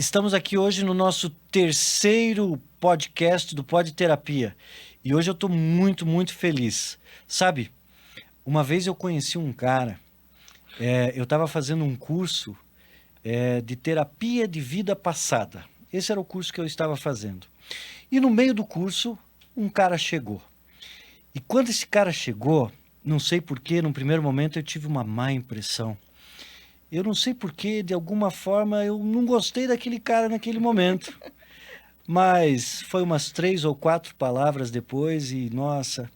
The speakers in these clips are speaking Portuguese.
Estamos aqui hoje no nosso terceiro podcast do Pod Terapia. E hoje eu estou muito, muito feliz. Sabe, uma vez eu conheci um cara, eu estava fazendo um curso de terapia de vida passada. Esse era o curso que eu estava fazendo. E no meio do curso, um cara chegou. E quando esse cara chegou, não sei porquê, num primeiro momento eu tive uma má impressão. Eu não sei porquê, de alguma forma eu não gostei daquele cara naquele momento. Mas foi umas 3 ou 4 palavras depois e, nossa,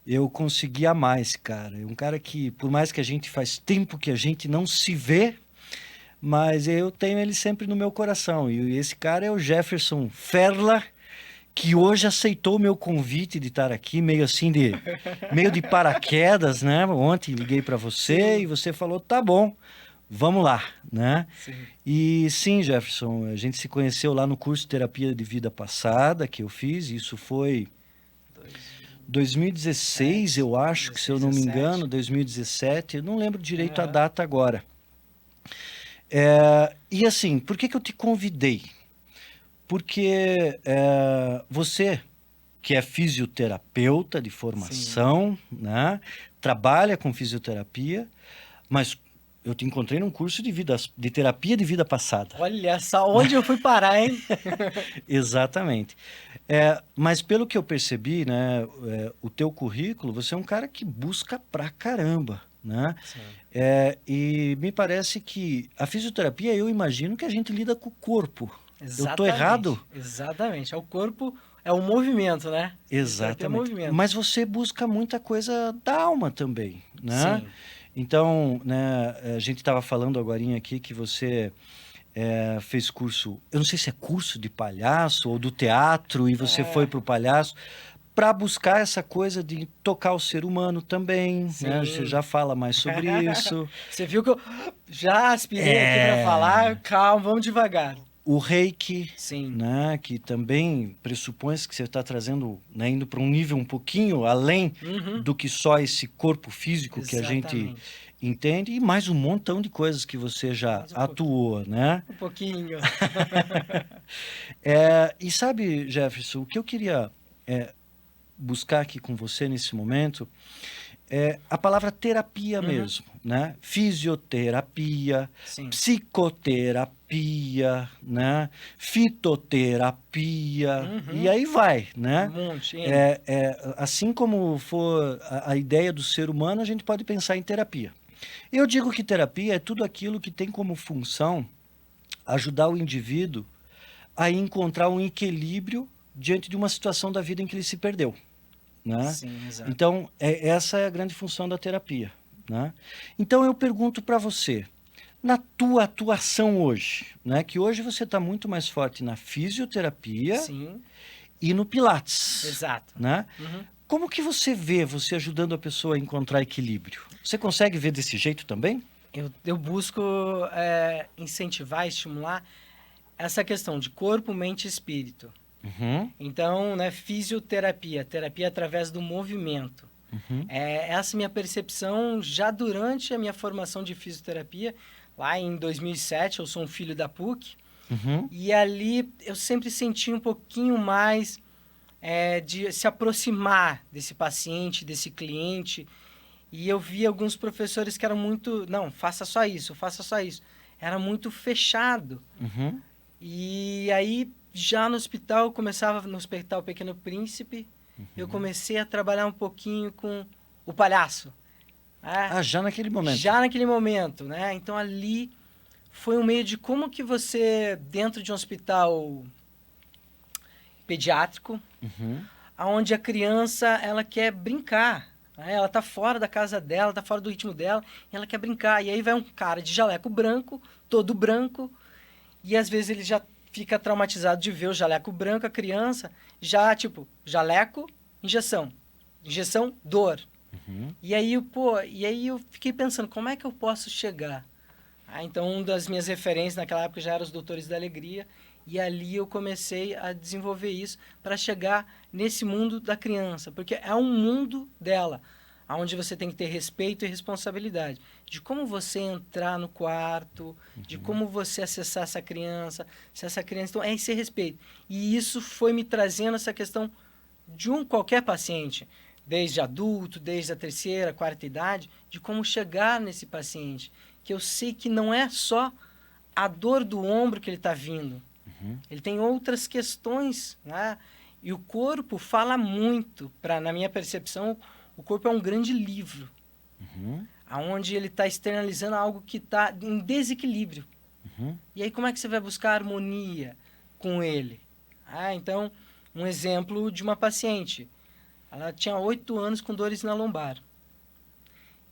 eu consegui amar esse cara. É um cara que, por mais que a gente faz tempo que a gente não se vê, mas eu tenho ele sempre no meu coração. E esse cara é o Jefferson Ferla, que hoje aceitou o meu convite de estar aqui, meio de paraquedas, né? Ontem liguei para você e você falou, tá bom, vamos lá, né? Sim. E sim, Jefferson, a gente se conheceu lá no curso de terapia de vida passada que eu fiz, isso foi 2016, eu acho, que se eu não me engano, 2017, eu não lembro direito a data agora. E assim, por que eu te convidei? Porque você, que é fisioterapeuta de formação, né? Trabalha com fisioterapia, mas eu te encontrei num curso de terapia de vida passada. Olha só onde eu fui parar, hein? Exatamente. Mas pelo que eu percebi, né, o teu currículo, você é um cara que busca pra caramba, né? Sim. E me parece que a fisioterapia, eu imagino que a gente lida com o corpo. Eu tô Exatamente. errado? Exatamente. É o corpo, é o movimento, né? Fisioterapia é Exatamente. movimento. Mas você busca muita coisa da alma também, né? Sim. Então, né, a gente estava falando agorinha aqui que você fez curso, eu não sei se é curso de palhaço ou do teatro, e você foi para o palhaço para buscar essa coisa de tocar o ser humano também, né? Você Sim. já fala mais sobre isso. Você viu que eu já aspirei aqui para falar? Calma, vamos devagar. O reiki, Sim. né, que também pressupõe que você está trazendo, né, indo para um nível um pouquinho além do que só esse corpo físico que a gente Exatamente. entende, e mais um montão de coisas que você já Mais um atuou, né? Um pouquinho. E sabe, Jefferson, o que eu queria buscar aqui com você nesse momento é a palavra terapia mesmo, né? Fisioterapia, Sim. psicoterapia, né? Fitoterapia, e aí vai, né? Um monte, hein? Assim como for a ideia do ser humano, a gente pode pensar em terapia. Eu digo que terapia é tudo aquilo que tem como função ajudar o indivíduo a encontrar um equilíbrio diante de uma situação da vida em que ele se perdeu, né? Sim, exato. Então, essa é a grande função da terapia, né? Então, eu pergunto para você, na tua atuação hoje, né? Que hoje você está muito mais forte na fisioterapia Sim. e no Pilates, Exato. né? Como que você vê você ajudando a pessoa a encontrar equilíbrio? Você consegue ver desse jeito também? Eu busco incentivar, estimular essa questão de corpo, mente e espírito. Então, né, fisioterapia, terapia através do movimento. Essa minha percepção já durante a minha formação de fisioterapia, lá em 2007, eu sou um filho da PUC, e ali eu sempre senti um pouquinho mais de se aproximar desse paciente, desse cliente, e eu vi alguns professores que eram muito, não, faça só isso, faça só isso. Era muito fechado. E aí, já no hospital, eu começava no Hospital Pequeno Príncipe, eu comecei a trabalhar um pouquinho com o palhaço. Já naquele momento? Já naquele momento, né? Então, ali foi um meio de como que você, dentro de um hospital pediátrico, onde a criança, ela quer brincar. Ela tá fora da casa dela, tá fora do ritmo dela, e ela quer brincar. E aí vai um cara de jaleco branco, todo branco, e às vezes ele já fica traumatizado de ver o jaleco branco, a criança, já tipo, jaleco, injeção. Injeção, dor. E aí eu fiquei pensando, como é que eu posso chegar? Então, uma das minhas referências naquela época já eram os Doutores da Alegria, e ali eu comecei a desenvolver isso para chegar nesse mundo da criança, porque é um mundo dela. onde você tem que ter respeito e responsabilidade. De como você entrar no quarto, de como você acessar essa criança, se essa criança... Então, é esse respeito. E isso foi me trazendo essa questão de qualquer paciente, desde adulto, desde a terceira, quarta idade, de como chegar nesse paciente. Que eu sei que não é só a dor do ombro que ele está vindo. Ele tem outras questões, né? E o corpo fala muito, na minha percepção, o corpo é um grande livro, onde ele está externalizando algo que está em desequilíbrio. E aí como é que você vai buscar harmonia com ele? Então, um exemplo de uma paciente. Ela tinha 8 anos com dores na lombar.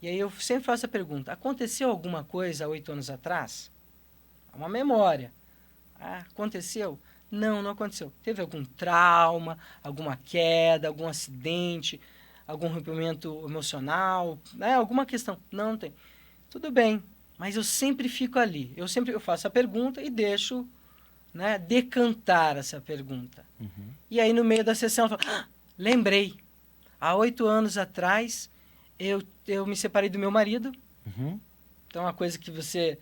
E aí eu sempre faço a pergunta, aconteceu alguma coisa há 8 anos atrás? Uma memória. Aconteceu? Não, não aconteceu. Teve algum trauma, alguma queda, algum acidente, algum rompimento emocional, né? Alguma questão? Não tem. Tudo bem, mas eu sempre fico ali. Eu faço a pergunta e deixo, né, decantar essa pergunta. E aí no meio da sessão eu falo, lembrei. Há 8 anos atrás eu me separei do meu marido. Então é uma coisa que você...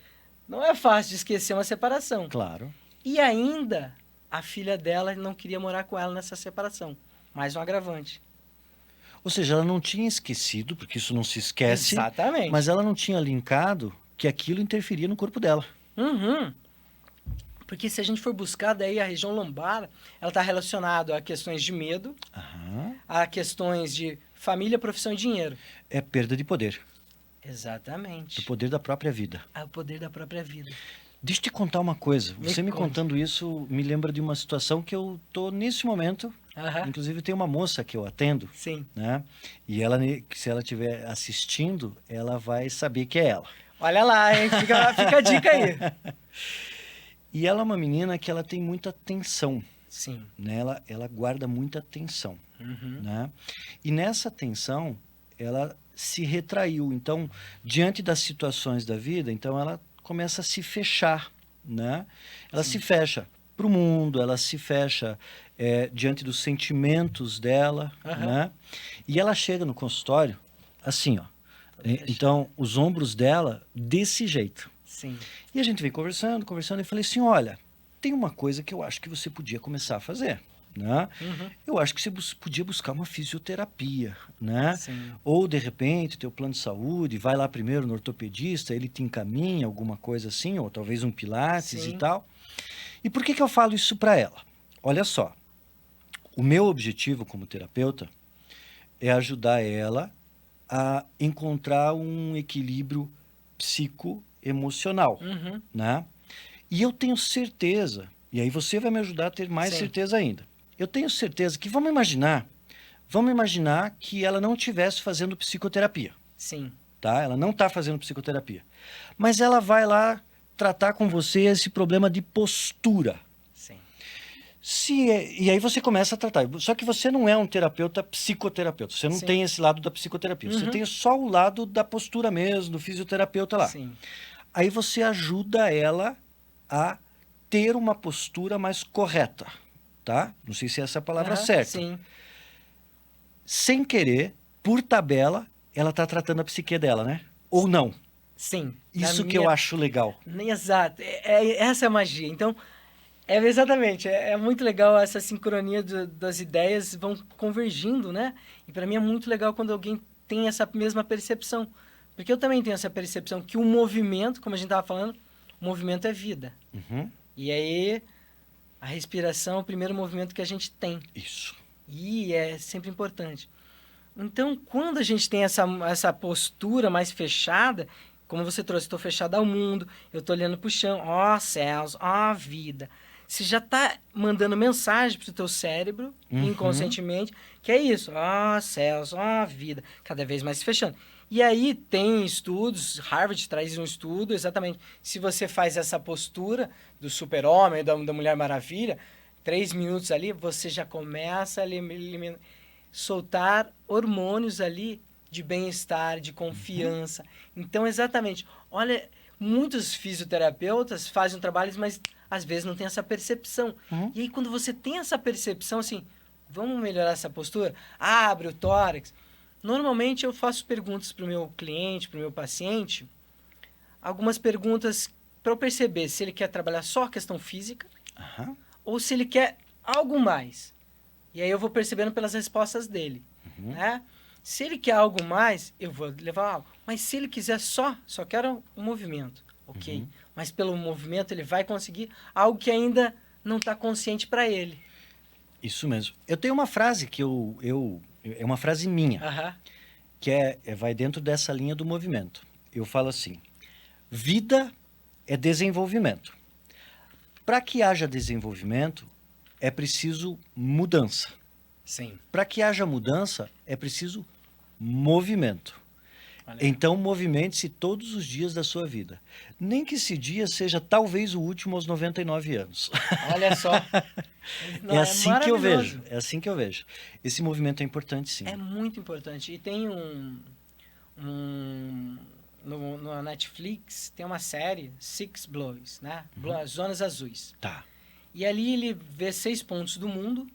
Não é fácil de esquecer uma separação. Claro. E ainda, a filha dela não queria morar com ela nessa separação. Mais um agravante. Ou seja, ela não tinha esquecido, porque isso não se esquece. Exatamente. Mas ela não tinha linkado que aquilo interferia no corpo dela. Porque se a gente for buscar daí a região lombar, ela está relacionada a questões de medo, a questões de família, profissão e dinheiro. É perda de poder. Exatamente. Do poder da própria vida. É o poder da própria vida. Deixa eu te contar uma coisa. Você me conte. contando isso me lembra de uma situação que eu tô nesse momento. Inclusive tem uma moça que eu atendo. Sim. Né? E ela, se ela estiver assistindo, ela vai saber que é ela. Olha lá, hein? Fica a dica aí. E ela é uma menina que ela tem muita tensão. Sim. Né? Ela guarda muita tensão. Né? E nessa tensão, ela se retraiu. Então, diante das situações da vida, então ela começa a se fechar, né? Ela se fecha para o mundo, ela se fecha diante dos sentimentos dela, né? E ela chega no consultório assim, ó. Então, os ombros dela desse jeito. Sim. E a gente vem conversando, e falei assim, olha, tem uma coisa que eu acho que você podia começar a fazer. Né? Eu acho que você podia buscar uma fisioterapia, né? Sim. Ou de repente teu plano de saúde, vai lá primeiro no ortopedista, ele te encaminha alguma coisa assim, ou talvez um pilates e tal. E por que eu falo isso para ela? Olha só, o meu objetivo como terapeuta é ajudar ela a encontrar um equilíbrio psicoemocional, né? E eu tenho certeza, e aí você vai me ajudar a ter mais certeza ainda. Eu tenho certeza que, vamos imaginar que ela não estivesse fazendo psicoterapia. Sim. Tá? Ela não está fazendo psicoterapia. Mas ela vai lá tratar com você esse problema de postura. Sim. E aí você começa a tratar. Só que você não é um psicoterapeuta. Você não tem esse lado da psicoterapia. Você tem só o lado da postura mesmo, do fisioterapeuta lá. Sim. Aí você ajuda ela a ter uma postura mais correta. Tá? Não sei se é essa a palavra certa. Sim. Sem querer, por tabela, ela está tratando a psique dela, né? Ou não? Sim. Isso que eu acho legal. Exato. Essa é a magia. Então, exatamente. É muito legal essa sincronia das ideias vão convergindo, né? E para mim é muito legal quando alguém tem essa mesma percepção. Porque eu também tenho essa percepção que o movimento, como a gente estava falando, o movimento é vida. E aí... A respiração é o primeiro movimento que a gente tem. Isso. E é sempre importante. Então, quando a gente tem essa postura mais fechada, como você trouxe, estou fechado ao mundo, eu estou olhando para o chão, ó céus, ó vida. Você já está mandando mensagem para o teu cérebro, inconscientemente, que é isso, ó céus, ó vida, cada vez mais se fechando. E aí tem estudos, Harvard traz um estudo, exatamente, se você faz essa postura do super-homem, da Mulher Maravilha, 3 minutos ali, você já começa a soltar hormônios ali de bem-estar, de confiança. Então, exatamente, olha, muitos fisioterapeutas fazem um trabalho, mas às vezes não tem essa percepção. E aí, quando você tem essa percepção, assim, vamos melhorar essa postura? Abre o tórax. Normalmente eu faço perguntas para o meu cliente, para o meu paciente, algumas perguntas para eu perceber se ele quer trabalhar só a questão física ou se ele quer algo mais. E aí eu vou percebendo pelas respostas dele, né? Se ele quer algo mais, eu vou levar algo. Mas se ele quiser só quero um movimento, ok. Mas pelo movimento ele vai conseguir algo que ainda não está consciente para ele. Isso mesmo. Eu tenho uma frase que é uma frase minha, que vai dentro dessa linha do movimento. Eu falo assim, vida é desenvolvimento. Para que haja desenvolvimento, é preciso mudança. Sim. Para que haja mudança, é preciso movimento. Então, movimente-se todos os dias da sua vida. Nem que esse dia seja talvez o último aos 99 anos. Olha só. Não, é assim que eu vejo. É assim que eu vejo. Esse movimento é importante, sim. É muito importante. E tem no Netflix, tem uma série, Six Blues, né? Zonas Azuis. Tá. E ali ele vê 6 pontos do mundo,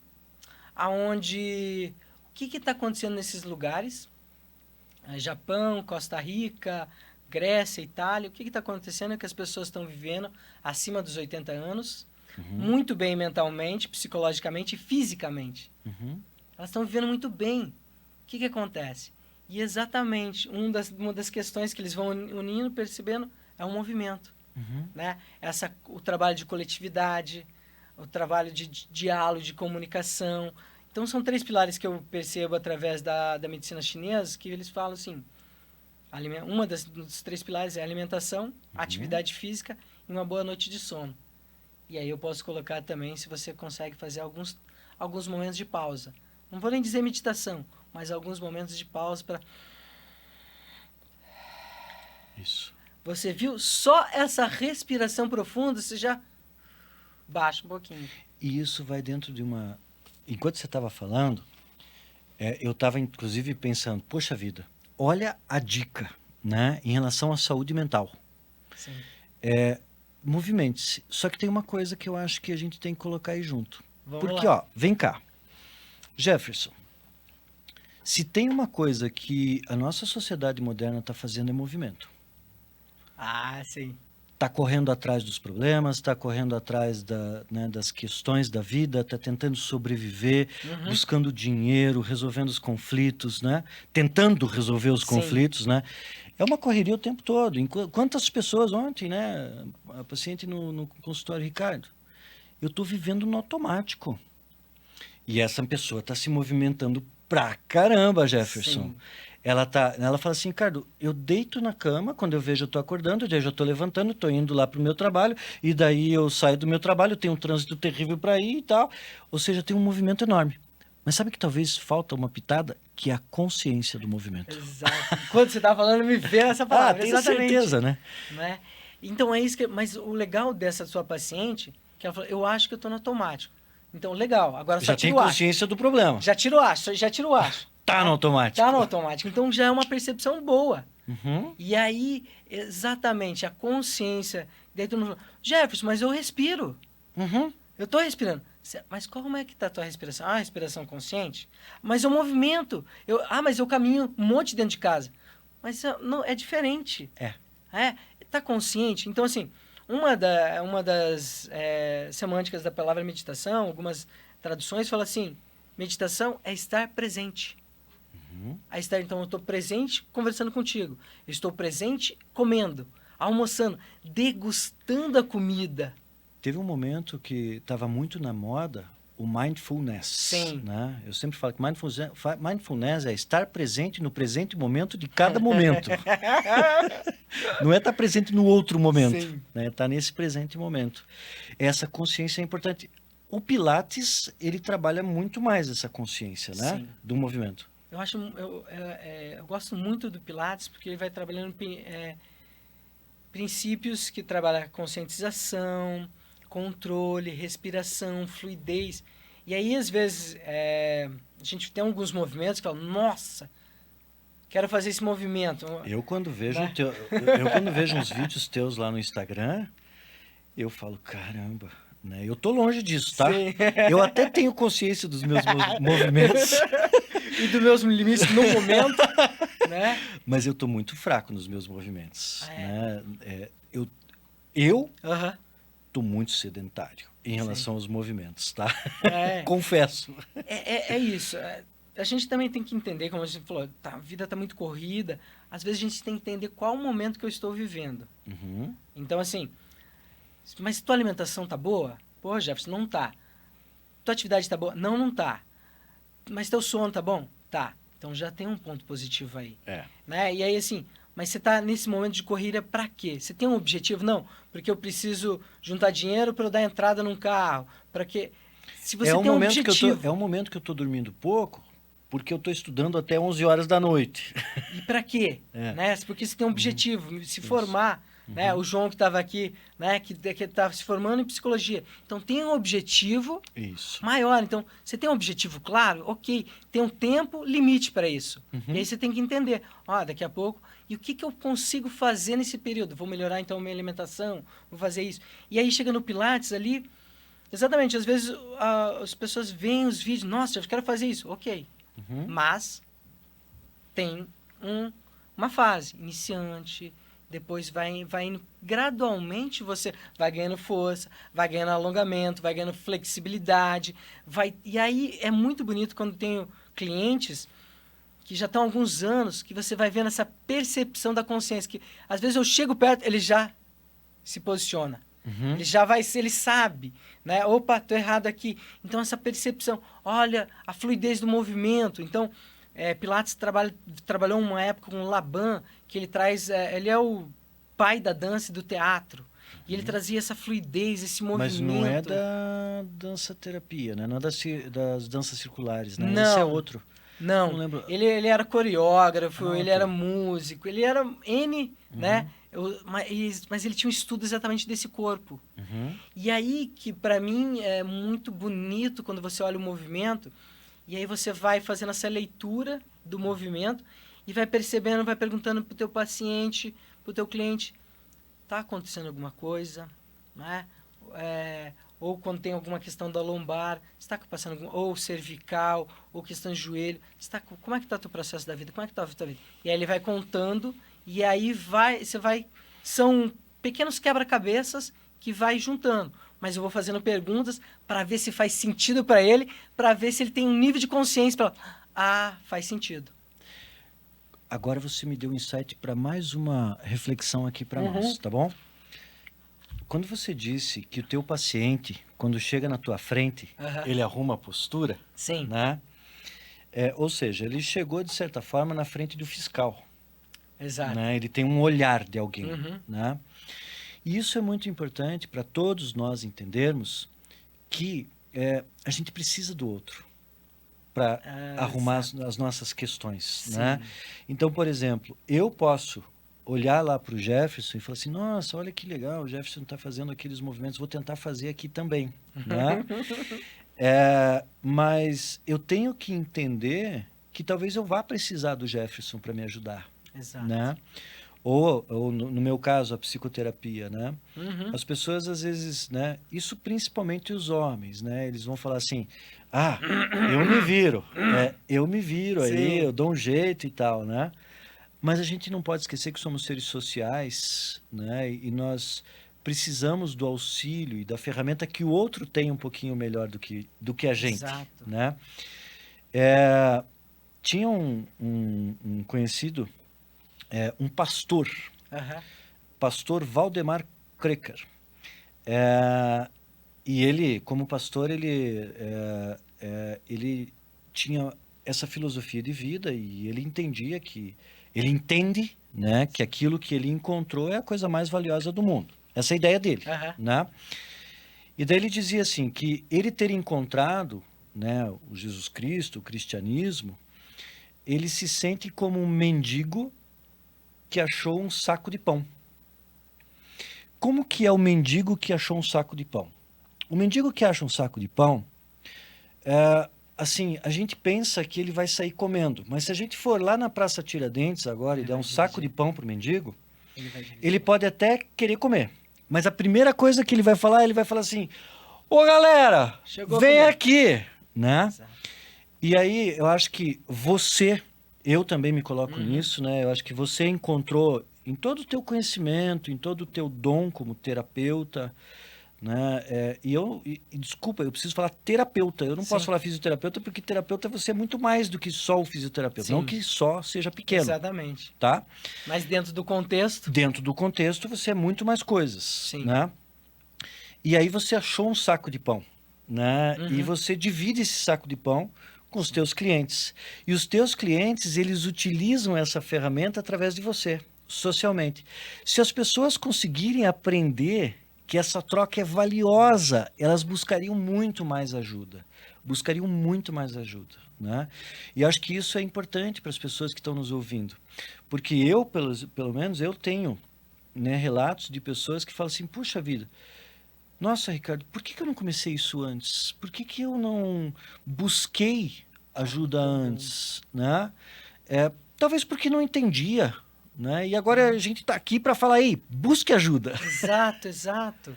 aonde o que está acontecendo nesses lugares? Japão, Costa Rica, Grécia, Itália. O que está acontecendo é que as pessoas estão vivendo acima dos 80 anos, muito bem mentalmente, psicologicamente e fisicamente. Elas estão vivendo muito bem. O que acontece? E exatamente uma das questões que eles vão unindo, percebendo, é o movimento. Né? O trabalho de coletividade, o trabalho de diálogo, de comunicação. Então, são 3 pilares que eu percebo através da medicina chinesa, que eles falam assim, dos 3 pilares é alimentação, atividade física e uma boa noite de sono. E aí eu posso colocar também, se você consegue fazer alguns momentos de pausa. Não vou nem dizer meditação, mas alguns momentos de pausa para... Isso. Você viu? Só essa respiração profunda, você já baixa um pouquinho. E isso vai dentro de uma... Enquanto você estava falando, eu estava inclusive pensando, poxa vida, olha a dica, né, em relação à saúde mental. Sim. Movimente-se. Só que tem uma coisa que eu acho que a gente tem que colocar aí junto. Porque, ó, vem cá. Jefferson, se tem uma coisa que a nossa sociedade moderna está fazendo é movimento. Ah, sim. Está correndo atrás dos problemas, está correndo atrás das questões da vida, está tentando sobreviver, buscando dinheiro, resolvendo os conflitos, né? Tentando resolver os conflitos, né? É uma correria o tempo todo. Quantas pessoas ontem, né? A paciente no consultório, Ricardo, eu estou vivendo no automático. E essa pessoa está se movimentando pra caramba, Jefferson. Sim. Ela fala assim, Ricardo, eu deito na cama, quando eu vejo eu estou acordando, daí eu já estou levantando, estou indo lá para o meu trabalho, e daí eu saio do meu trabalho, tenho um trânsito terrível para ir e tal. Ou seja, tem um movimento enorme. Mas sabe que talvez falta uma pitada? Que é a consciência do movimento. Exato. Quando você estava falando, me veio essa palavra. Tenho certeza, né? Então é isso que... Mas o legal dessa sua paciente, que ela falou, eu acho que eu estou no automático. Então, legal. Agora só tira o acho. Já tem consciência do problema. Já tira o acho. Tá no automático. Tá no automático. Então já é uma percepção boa. E aí, exatamente, a consciência. Daí todo mundo fala, Jefferson, mas eu respiro. Eu tô respirando. Mas como é que tá a tua respiração? Ah, respiração consciente? Mas o movimento. Mas eu caminho um monte dentro de casa. Mas não, é diferente. Tá consciente? Então, assim, uma das semânticas da palavra meditação, algumas traduções falam assim, meditação é estar presente. Então, eu estou presente conversando contigo. Eu estou presente comendo, almoçando, degustando a comida. Teve um momento que estava muito na moda o mindfulness. Sim. Né? Eu sempre falo que mindfulness é estar presente no presente momento de cada momento. Não é estar presente no outro momento. Sim. Né? Estar nesse presente momento. Essa consciência é importante. O Pilates, ele trabalha muito mais essa consciência, né? Sim. Do movimento. Eu gosto muito do Pilates porque ele vai trabalhando princípios que trabalham conscientização, controle, respiração, fluidez. E aí, às vezes, a gente tem alguns movimentos que falam, nossa, quero fazer esse movimento. Eu quando vejo uns vídeos teus lá no Instagram, eu falo, caramba, né? Eu tô longe disso, tá? Sim. Eu até tenho consciência dos meus movimentos. E dos meus limites no momento, né? Mas eu tô muito fraco nos meus movimentos, Ah, né? Eu Aham. tô muito sedentário em relação aos movimentos, tá? É. Confesso. É isso. A gente também tem que entender, como a gente falou, a vida está muito corrida. Às vezes a gente tem que entender qual o momento que eu estou vivendo. Uhum. Então, assim, mas tua alimentação tá boa? Pô, Jefferson, não tá. Tua atividade tá boa? Não, não tá. Mas teu sono tá bom? Tá. Então já tem um ponto positivo aí. Né? E aí, assim, mas você tá nesse momento de corrida pra quê? Você tem um objetivo? Não, porque eu preciso juntar dinheiro para eu dar entrada num carro. Para quê? Se você tem um objetivo... É um momento que eu tô dormindo pouco, porque eu tô estudando até 11 horas da noite. E para quê? Né? Porque você tem um objetivo, se formar. Né? O João que estava aqui, né? que estava se formando em psicologia. Então, tem um objetivo maior. Então, você tem um objetivo claro? Ok. Tem um tempo limite para isso. E aí você tem que entender. Daqui a pouco... E o que eu consigo fazer nesse período? Vou melhorar, então, a minha alimentação? Vou fazer isso. E aí, chega no Pilates ali... Exatamente. Às vezes, as pessoas veem os vídeos. Nossa, eu quero fazer isso. Ok. Mas tem uma fase iniciante, depois vai indo gradualmente, você vai ganhando força, vai ganhando alongamento, vai ganhando flexibilidade, e aí é muito bonito quando tenho clientes que já estão há alguns anos, que você vai vendo essa percepção da consciência, que às vezes eu chego perto, ele já se posiciona. Ele já ele sabe, né? Opa, tô errado aqui. Então, essa percepção, olha a fluidez do movimento. Então, Pilates trabalhou uma época com o Laban, que ele traz, ele é o pai da dança e do teatro. E ele trazia essa fluidez, esse movimento. Mas não é da dança-terapia, né? Não é das danças circulares, né? Não. Esse é outro. Não lembro. Ele era coreógrafo, ele era músico, ele era né? Mas ele tinha um estudo exatamente desse corpo. E aí que para mim é muito bonito quando você olha o movimento e aí você vai fazendo essa leitura do movimento e vai percebendo, vai perguntando pro teu paciente, pro teu cliente, tá acontecendo alguma coisa, né? Ou quando tem alguma questão da lombar, está passando ou cervical, ou questão de joelho, como é que está o teu processo da vida? Como é que está a tua vida? E aí ele vai contando e aí são pequenos quebra-cabeças que vai juntando. Mas eu vou fazendo perguntas para ver se faz sentido para ele, para ver se ele tem um nível de consciência para faz sentido. Agora você me deu um insight para mais uma reflexão aqui para nós, tá bom? Quando você disse que o teu paciente, quando chega na tua frente, ele arruma a postura, sim, né? Ou seja, ele chegou de certa forma na frente do fiscal. Exato. Né? Ele tem um olhar de alguém, né? E isso é muito importante para todos nós entendermos que a gente precisa do outro para arrumar as nossas questões, sim, né? Então, por exemplo, eu posso olhar lá para o Jefferson e falar assim, nossa, olha que legal, o Jefferson está fazendo aqueles movimentos, vou tentar fazer aqui também, né? Mas eu tenho que entender que talvez eu vá precisar do Jefferson para me ajudar. Exato. Né? Ou no meu caso, a psicoterapia, né? As pessoas, às vezes, né? Isso principalmente os homens, né? Eles vão falar assim, eu me viro, aí, eu dou um jeito e tal, né? Mas a gente não pode esquecer que somos seres sociais, né? E nós precisamos do auxílio e da ferramenta que o outro tem um pouquinho melhor do que a gente. Exato. Né? Tinha um conhecido, um pastor, pastor Valdemar Krecker. E ele, como pastor, ele tinha essa filosofia de vida e ele entendia ele entende, né, que aquilo que ele encontrou é a coisa mais valiosa do mundo. Essa é a ideia dele, né? E daí ele dizia assim, que ele ter encontrado, né, o Jesus Cristo, o cristianismo, ele se sente como um mendigo que achou um saco de pão. Como que é o mendigo que achou um saco de pão? O mendigo que acha um saco de pão, assim, a gente pensa que ele vai sair comendo, mas se a gente for lá na Praça Tiradentes agora e der um saco de pão para o mendigo, ele pode até querer comer, mas a primeira coisa que ele vai falar assim, Ô, galera, Chegou vem comigo. aqui, né? Exato. E aí, eu acho que eu também me coloco nisso, né? Eu acho que você encontrou em todo o teu conhecimento, em todo o teu dom como terapeuta, né? Desculpa, eu preciso falar terapeuta. Eu não posso Sim. falar fisioterapeuta porque terapeuta você é muito mais do que só o fisioterapeuta. Sim. Não que só seja pequeno, Exatamente. tá? Mas dentro do contexto, Dentro do contexto você é muito mais coisas, Sim. né? E aí você achou um saco de pão, né? E Uhum. você divide esse saco de pão com os teus clientes. E os teus clientes, eles utilizam essa ferramenta através de você, socialmente. Se as pessoas conseguirem aprender que essa troca é valiosa, elas buscariam muito mais ajuda. Buscariam muito mais ajuda, né? E acho que isso é importante para as pessoas que estão nos ouvindo. Porque eu, pelo menos, eu tenho, né, relatos de pessoas que falam assim, puxa vida, nossa, Ricardo, por que eu não comecei isso antes? Por que eu não busquei ajuda antes, né? Talvez porque não entendia, né? E agora a gente está aqui para falar aí, busque ajuda. exato, exato.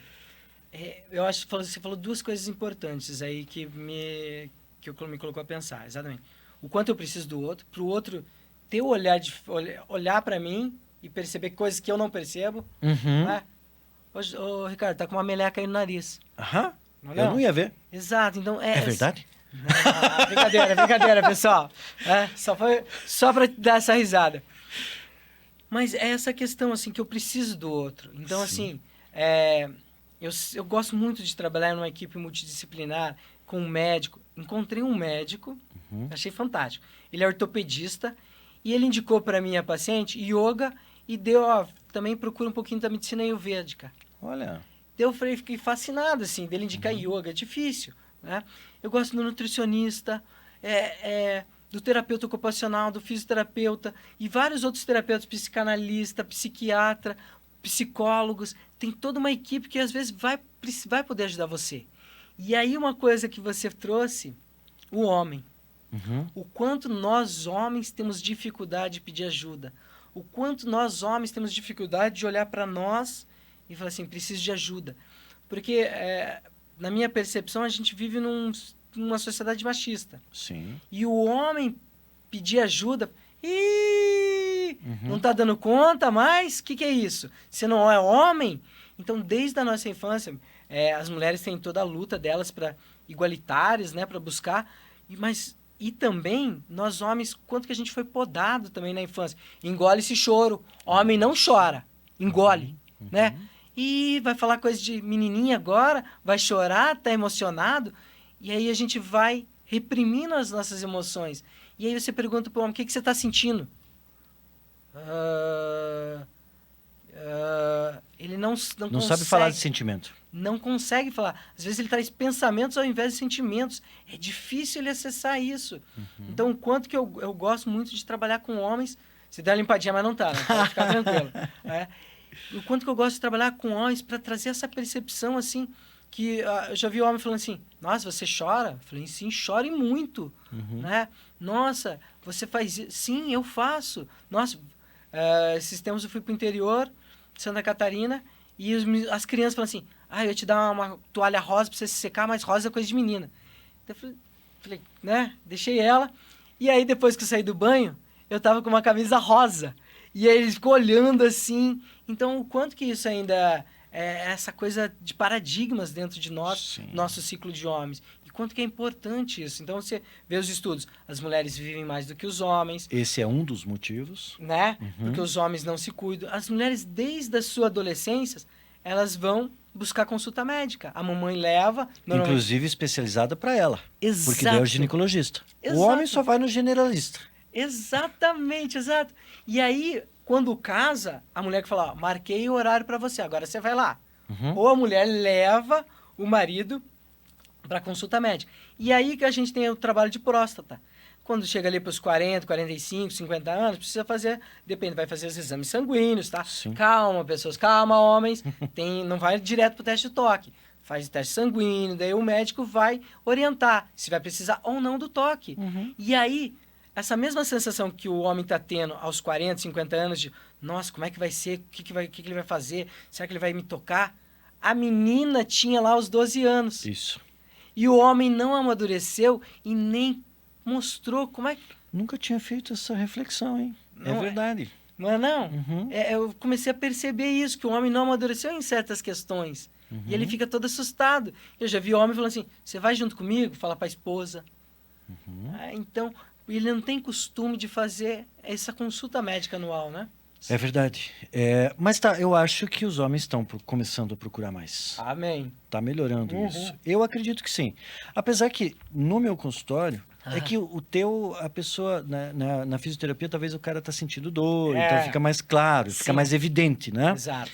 Eu acho que você falou duas coisas importantes aí que me colocou a pensar, exatamente. O quanto eu preciso do outro, para o outro ter o olhar de olhar para mim e perceber coisas que eu não percebo, né? Ô, Ricardo, tá com uma meleca aí no nariz. Aham, Não, eu não ia ver. Exato, então É verdade? Não, brincadeira, pessoal. Só para dar essa risada. Mas é essa questão, assim, que eu preciso do outro. Então, Sim. assim, eu gosto muito de trabalhar numa equipe multidisciplinar com um médico. Encontrei um médico, achei fantástico. Ele é ortopedista e ele indicou para minha paciente yoga e deu, também procura um pouquinho da medicina ayurvédica. Olha. Eu fiquei fascinado, assim, dele indicar yoga. É difícil, né? Eu gosto do nutricionista, do terapeuta ocupacional, do fisioterapeuta e vários outros terapeutas, psicanalista, psiquiatra, psicólogos. Tem toda uma equipe que às vezes vai poder ajudar você. E aí uma coisa que você trouxe, o homem. O quanto nós homens temos dificuldade de pedir ajuda. O quanto nós homens temos dificuldade de olhar para nós e falar assim, preciso de ajuda. Porque, na minha percepção, a gente vive numa sociedade machista. Sim. E o homem pedir ajuda, não está dando conta mais? O que é isso? Você não é homem? Então, desde a nossa infância, as mulheres têm toda a luta delas para igualitárias, né, para buscar, e também, nós homens, quanto que a gente foi podado também na infância. Engole esse choro. Homem não chora, engole, né? E vai falar coisa de menininha agora, vai chorar, tá emocionado, e aí a gente vai reprimindo as nossas emoções. E aí você pergunta pro homem, o que você tá sentindo? Ele não Não consegue, sabe falar de sentimento. não consegue falar. Às vezes ele traz pensamentos ao invés de sentimentos. É difícil ele acessar isso. Então, o quanto que eu gosto muito de trabalhar com homens, se der uma limpadinha, mas não tá, né? Pode ficar tranquilo. O quanto que eu gosto de trabalhar com homens para trazer essa percepção, assim, que eu já vi homem falando assim, nossa, você chora? Eu falei, sim, chore muito, né? Nossa, você faz isso? Sim, eu faço. Nossa, esses tempos eu fui pro interior de Santa Catarina e as crianças falam assim, eu ia te dar uma toalha rosa para você se secar, mas rosa é coisa de menina. Então eu falei, né? Deixei ela. E aí, depois que eu saí do banho, eu tava com uma camisa rosa. E aí ele ficou olhando assim. Então, o quanto que isso ainda é essa coisa de paradigmas dentro de nós, nosso ciclo de homens. E quanto que é importante isso. Então, você vê os estudos. As mulheres vivem mais do que os homens. Esse é um dos motivos. Né? Porque os homens não se cuidam. As mulheres, desde a sua adolescência, elas vão buscar consulta médica. A mamãe leva... Inclusive especializada para ela. Exato. Porque daí é o ginecologista. Exato. O homem só vai no generalista. Exatamente, exato. E aí, quando casa, a mulher que fala, marquei o horário para você, agora você vai lá. Ou a mulher leva o marido para consulta médica. E aí que a gente tem o trabalho de próstata. Quando chega ali para os 40, 45, 50 anos, precisa fazer, depende, vai fazer os exames sanguíneos, tá? Sim. Calma, pessoas, calma, homens. Não vai direto pro teste de toque. Faz o teste sanguíneo, daí o médico vai orientar se vai precisar ou não do toque. E aí, essa mesma sensação que o homem está tendo aos 40, 50 anos de, nossa, como é que vai ser? O que ele vai fazer? Será que ele vai me tocar? A menina tinha lá os 12 anos. Isso. E o homem não amadureceu e nem mostrou como é que... Nunca tinha feito essa reflexão, hein? Não é verdade. Não é não? Uhum. Eu comecei a perceber isso, que o homem não amadureceu em certas questões. E ele fica todo assustado. Eu já vi homem falando assim, você vai junto comigo? Fala para a esposa. Então, ele não tem costume de fazer essa consulta médica anual, né? É verdade. Mas eu acho que os homens estão começando a procurar mais. Amém. Está melhorando isso. Eu acredito que sim. Apesar que no meu consultório, é que a pessoa, na fisioterapia, talvez o cara está sentindo dor, então fica mais claro, fica mais evidente, né? Exato.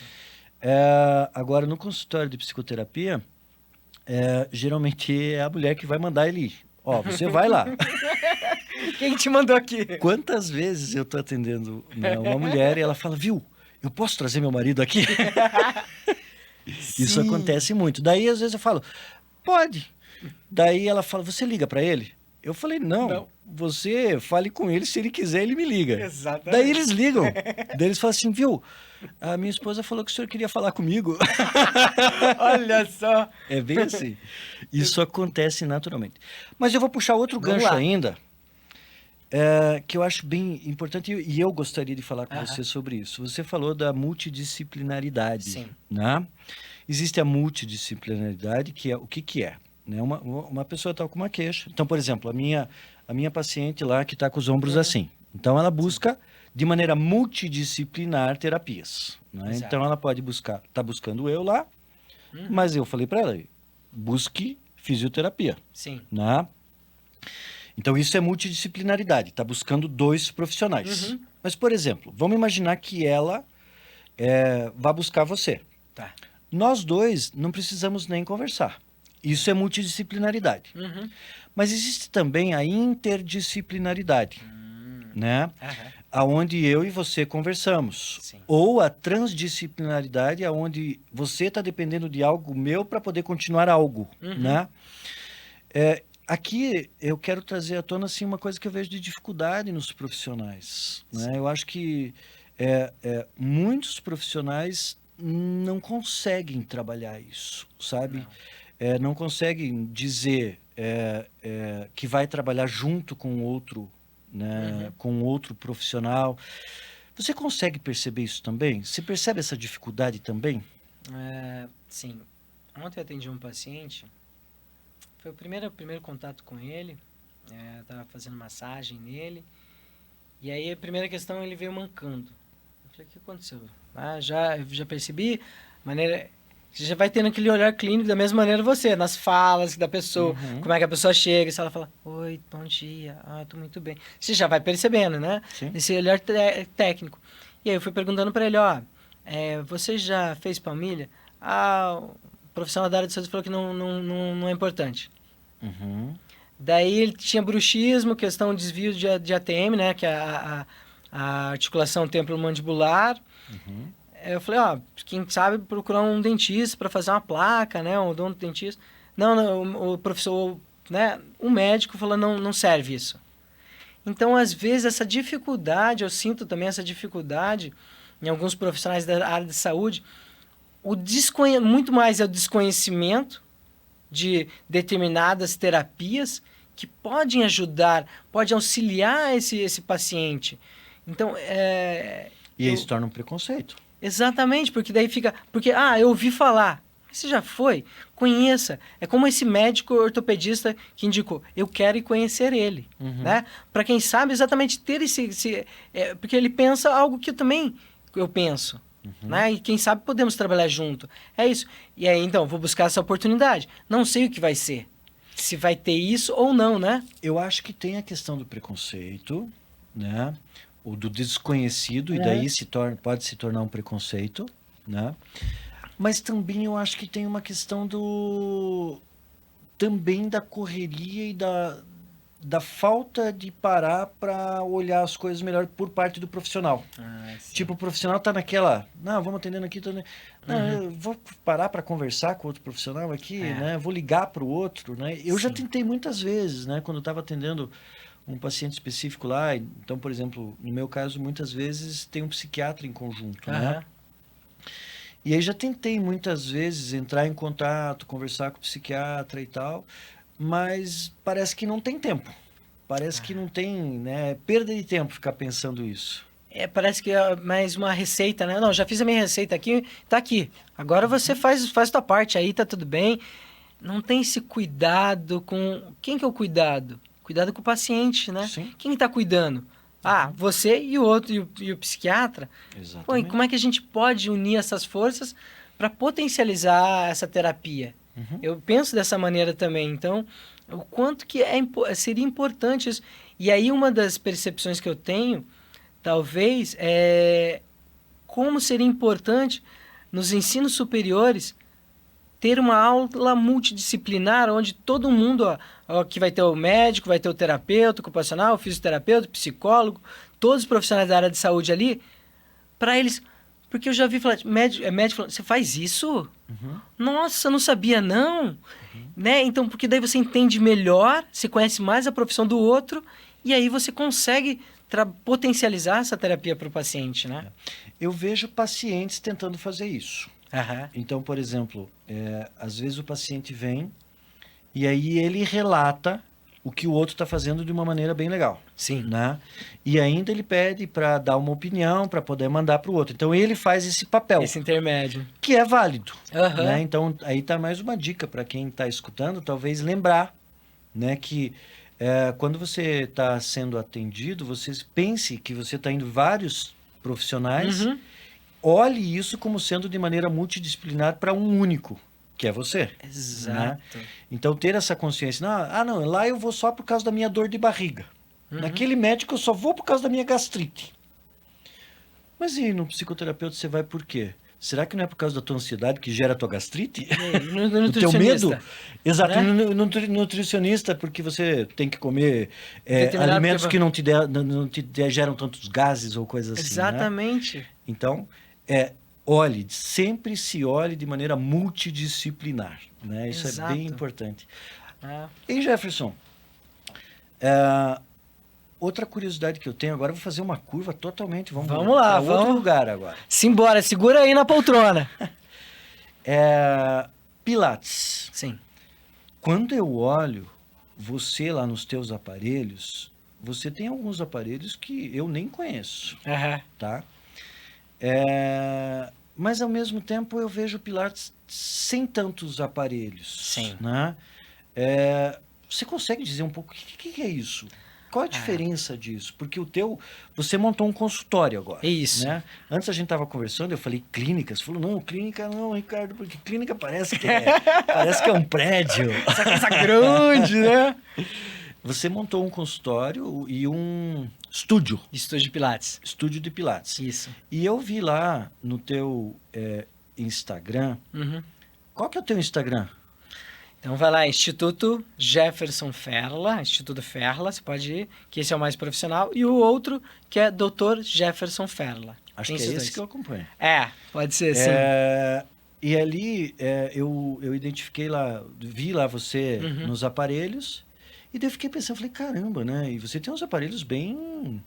Agora, no consultório de psicoterapia, geralmente é a mulher que vai mandar ele ir. Ó, você vai lá. Quem te mandou aqui? Quantas vezes eu tô atendendo, né, uma mulher e ela fala, viu, eu posso trazer meu marido aqui? Isso acontece muito. Daí, às vezes, eu falo, pode. Daí ela fala, você liga para ele? Eu falei, não, você fale com ele, se ele quiser, ele me liga. Exatamente. Daí eles ligam. Daí eles falam assim, viu, a minha esposa falou que o senhor queria falar comigo. Olha só. É bem assim. Isso acontece naturalmente. Mas eu vou puxar outro gancho ainda, que eu acho bem importante e eu gostaria de falar com você sobre isso. Você falou da multidisciplinaridade. Sim. Né? Existe a multidisciplinaridade, que é o que é? Né? Uma pessoa está com uma queixa. Então, por exemplo, a minha paciente lá que está com os ombros assim. Então, ela busca de maneira multidisciplinar terapias. Né? Então, ela pode está buscando eu lá, mas eu falei para ela, busque fisioterapia. Sim. Né? Então, isso é multidisciplinaridade, está buscando 2 profissionais. Mas, por exemplo, vamos imaginar que ela vá buscar você. Tá. Nós 2 não precisamos nem conversar. Isso é multidisciplinaridade. Mas existe também a interdisciplinaridade, né? Aonde eu e você conversamos. Sim. Ou a transdisciplinaridade, aonde você está dependendo de algo meu para poder continuar algo, né? Aqui eu quero trazer à tona assim, uma coisa que eu vejo de dificuldade nos profissionais. Né? Eu acho que muitos profissionais não conseguem trabalhar isso, sabe? Não conseguem dizer que vai trabalhar junto com outro, né? Com outro profissional. Você consegue perceber isso também? Você percebe essa dificuldade também? Sim. Ontem eu atendi um paciente, foi o primeiro contato com ele, eu estava fazendo massagem nele, e aí a primeira questão ele veio mancando. Eu falei, o que aconteceu? Já percebi, você já vai tendo aquele olhar clínico da mesma maneira você, nas falas da pessoa, como é que a pessoa chega, se ela fala, oi, bom dia, tô muito bem. Você já vai percebendo, né? Sim. Esse olhar técnico. E aí eu fui perguntando para ele, você já fez palmilha? O profissional da área de saúde falou que não é importante. Daí ele tinha bruxismo, questão de desvio de ATM, né? Que é a articulação temporomandibular. Eu falei, quem sabe procurar um dentista para fazer uma placa, né? Um odontodentista. Não, o professor, né? O médico falou, não serve isso. Então, às vezes, essa dificuldade, eu sinto também essa dificuldade em alguns profissionais da área de saúde, muito mais é o desconhecimento de determinadas terapias que podem ajudar, pode auxiliar esse paciente. Então, E aí se torna um preconceito. Exatamente, porque daí fica... Porque, eu ouvi falar. Você já foi? Conheça. É como esse médico ortopedista que indicou. Eu quero ir conhecer ele. Né? Para quem sabe exatamente ter porque ele pensa algo que eu penso. Né? E quem sabe podemos trabalhar junto. É isso. E aí, então, vou buscar essa oportunidade. Não sei o que vai ser. Se vai ter isso ou não, né? Eu acho que tem a questão do preconceito, né? O do desconhecido, e daí pode se tornar um preconceito, né? Mas também eu acho que tem uma questão também da correria e da falta de parar para olhar as coisas melhor por parte do profissional. Tipo, o profissional tá naquela, vamos atendendo aqui, eu vou parar para conversar com outro profissional aqui, né? Vou ligar para o outro, né? Eu já tentei muitas vezes, né? Quando eu estava atendendo um paciente específico lá, então, por exemplo, no meu caso, muitas vezes tem um psiquiatra em conjunto, né? E aí já tentei muitas vezes entrar em contato, conversar com o psiquiatra e tal, mas parece que não tem tempo. Parece que não tem, né? Perda de tempo ficar pensando isso. Parece que é mais uma receita, né? Não, já fiz a minha receita aqui, tá aqui. Agora você faz a tua parte aí, tá tudo bem. Não tem esse cuidado com... Quem que é o cuidado? Cuidado com o paciente, né? Sim. Quem está cuidando? Você e o outro, e o psiquiatra. Exatamente. Pô, e como é que a gente pode unir essas forças para potencializar essa terapia? Eu penso dessa maneira também. Então, o quanto que seria importante isso. E aí, uma das percepções que eu tenho, talvez, é como seria importante nos ensinos superiores ter uma aula multidisciplinar, onde todo mundo, que vai ter o médico, vai ter o terapeuta ocupacional, o fisioterapeuta, o psicólogo, todos os profissionais da área de saúde ali, para eles... Porque eu já vi falar, médico falando, você faz isso? Nossa, não sabia não. Né? Então, porque daí você entende melhor, você conhece mais a profissão do outro, e aí você consegue potencializar essa terapia para o paciente, né? Eu vejo pacientes tentando fazer isso. Aham. Então, por exemplo, às vezes o paciente vem e aí ele relata o que o outro está fazendo de uma maneira bem legal. Sim. Né? E ainda ele pede para dar uma opinião, para poder mandar para o outro. Então, ele faz esse papel. Esse intermédio. Que é válido. Aham. Né? Então, aí está mais uma dica para quem está escutando, talvez lembrar, né, que quando você está sendo atendido, você pense que você está indo vários profissionais, olhe isso como sendo de maneira multidisciplinar para um único, que é você. Exato. Né? Então, ter essa consciência. Não, lá eu vou só por causa da minha dor de barriga. Naquele médico eu só vou por causa da minha gastrite. Mas e no psicoterapeuta você vai por quê? Será que não é por causa da tua ansiedade que gera a tua gastrite? No o teu medo? Exato, né? no nutricionista, porque você tem que comer alimentos que não te geram tantos gases ou coisas assim. Exatamente. Né? Então, sempre se olhe de maneira multidisciplinar. Né? Isso Exato. é bem importante. E Jefferson, outra curiosidade que eu tenho, agora eu vou fazer uma curva totalmente. Vamos lá, vamos. Outro lugar agora. Simbora, segura aí na poltrona. Pilates. Sim. Quando eu olho você lá nos teus aparelhos, você tem alguns aparelhos que eu nem conheço. Tá? Mas ao mesmo tempo eu vejo Pilates sem tantos aparelhos. Sim. Né? Você consegue dizer um pouco o que é isso? Qual a diferença disso? Porque você montou um consultório agora. Isso. Né? Antes a gente estava conversando, eu falei clínica. Você falou, não, clínica não, Ricardo, porque clínica parece que é um prédio. Essa coisa grande, né? Você montou um consultório e um estúdio. Estúdio de Pilates. Estúdio de Pilates. Isso. E eu vi lá no teu Instagram. Qual que é o teu Instagram? Então vai lá, Instituto Jefferson Ferla, Instituto Ferla, você pode ir, que esse é o mais profissional, e o outro que é Dr. Jefferson Ferla. Acho que é esse que eu acompanho. Pode ser, sim. E ali eu identifiquei lá, vi lá você nos aparelhos, e daí eu fiquei pensando, falei, caramba, né? E você tem uns aparelhos bem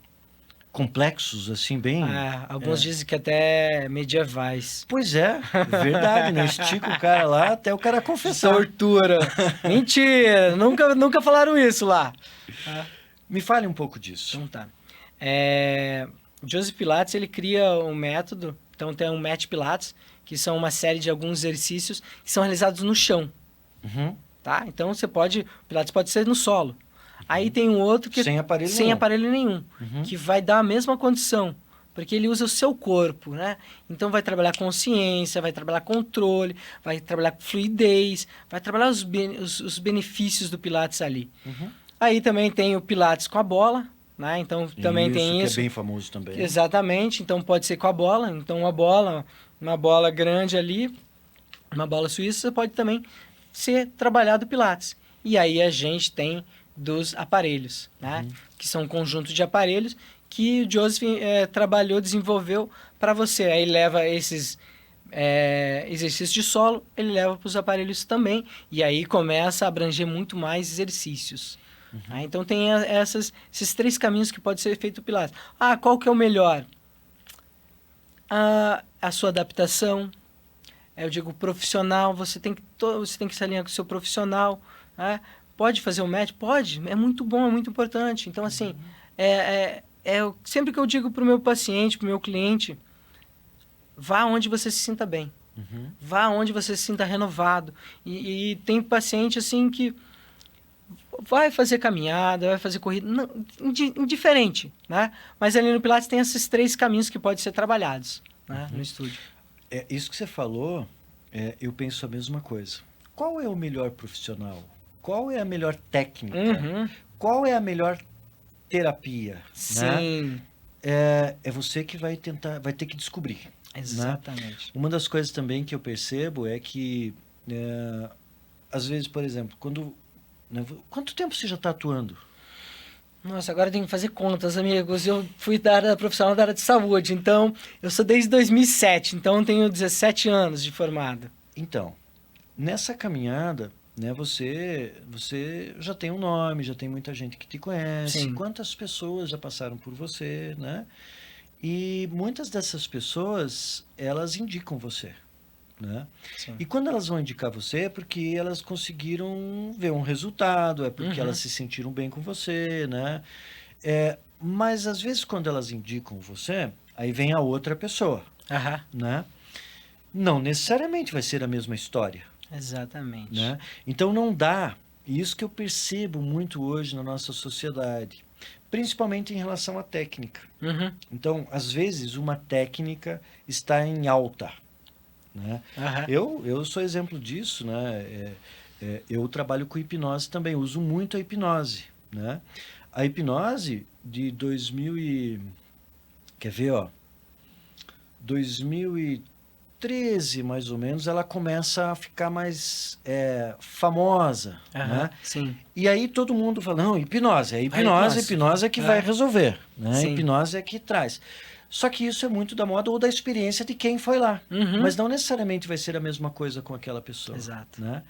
complexos, assim, bem... Alguns dizem que até medievais. Pois é, verdade, né? Estica o cara lá até o cara confessar. Tortura. Mentira, nunca falaram isso lá. Me fale um pouco disso. Então tá. Joseph Pilates, ele cria um método, então tem um Mat Pilates, que são uma série de alguns exercícios que são realizados no chão. Tá? Então o Pilates pode ser no solo. Aí tem um outro que sem aparelho nenhum, que vai dar a mesma condição, porque ele usa o seu corpo, né? Então vai trabalhar consciência, vai trabalhar controle, vai trabalhar fluidez, vai trabalhar os benefícios do Pilates ali. Aí também tem o Pilates com a bola, né? Então também tem isso. Que é bem famoso também. Exatamente, então pode ser com a bola. Então uma bola grande ali, uma bola suíça, pode também ser trabalhado Pilates. E aí a gente tem dos aparelhos, né? Que são um conjunto de aparelhos que o Joseph desenvolveu para você. Aí leva esses exercícios de solo, ele leva para os aparelhos também, e aí começa a abranger muito mais exercícios. Então tem esses três caminhos que pode ser feito o Pilates. Qual que é o melhor? A sua adaptação, eu digo profissional, você tem que se alinhar com o seu profissional, né? Pode fazer o match? Pode, é muito bom, é muito importante. Então, assim, sempre que eu digo para o meu paciente, para o meu cliente, vá onde você se sinta bem. Vá onde você se sinta renovado. E tem paciente, assim, que vai fazer caminhada, vai fazer corrida, não, indiferente, né? Mas ali no Pilates tem esses 3 caminhos que podem ser trabalhados, né, no estúdio. Isso que você falou, eu penso a mesma coisa. Qual é o melhor profissional? Qual é a melhor técnica? Qual é a melhor terapia? Sim. Né? É você que vai ter que descobrir. Exatamente. Né? Uma das coisas também que eu percebo é que, às vezes, por exemplo, quanto tempo você já está atuando? Nossa, agora eu tenho que fazer contas, amigos. Eu fui da área profissional da área de saúde, então eu sou desde 2007, então eu tenho 17 anos de formado. Então, nessa caminhada, né, você já tem um nome, já tem muita gente que te conhece. Sim. Quantas pessoas já passaram por você, né? E muitas dessas pessoas, elas indicam você, né? Sim. E quando elas vão indicar você é porque elas conseguiram ver um resultado, é porque elas se sentiram bem com você, né? Mas às vezes quando elas indicam você, aí vem a outra pessoa, né? Não necessariamente vai ser a mesma história. Exatamente. Né? Então não dá, e isso que eu percebo muito hoje na nossa sociedade, principalmente em relação à técnica. Então, às vezes, uma técnica está em alta. Né? Eu sou exemplo disso, né? Eu trabalho com hipnose também, uso muito a hipnose. Né? A hipnose de 2000 e... Quer ver, ó? 2013, mais ou menos, ela começa a ficar mais famosa. Né? Sim. E aí todo mundo fala, não, hipnose é que vai resolver. Né? Hipnose é que traz. Só que isso é muito da moda ou da experiência de quem foi lá. Mas não necessariamente vai ser a mesma coisa com aquela pessoa. Exato. Né?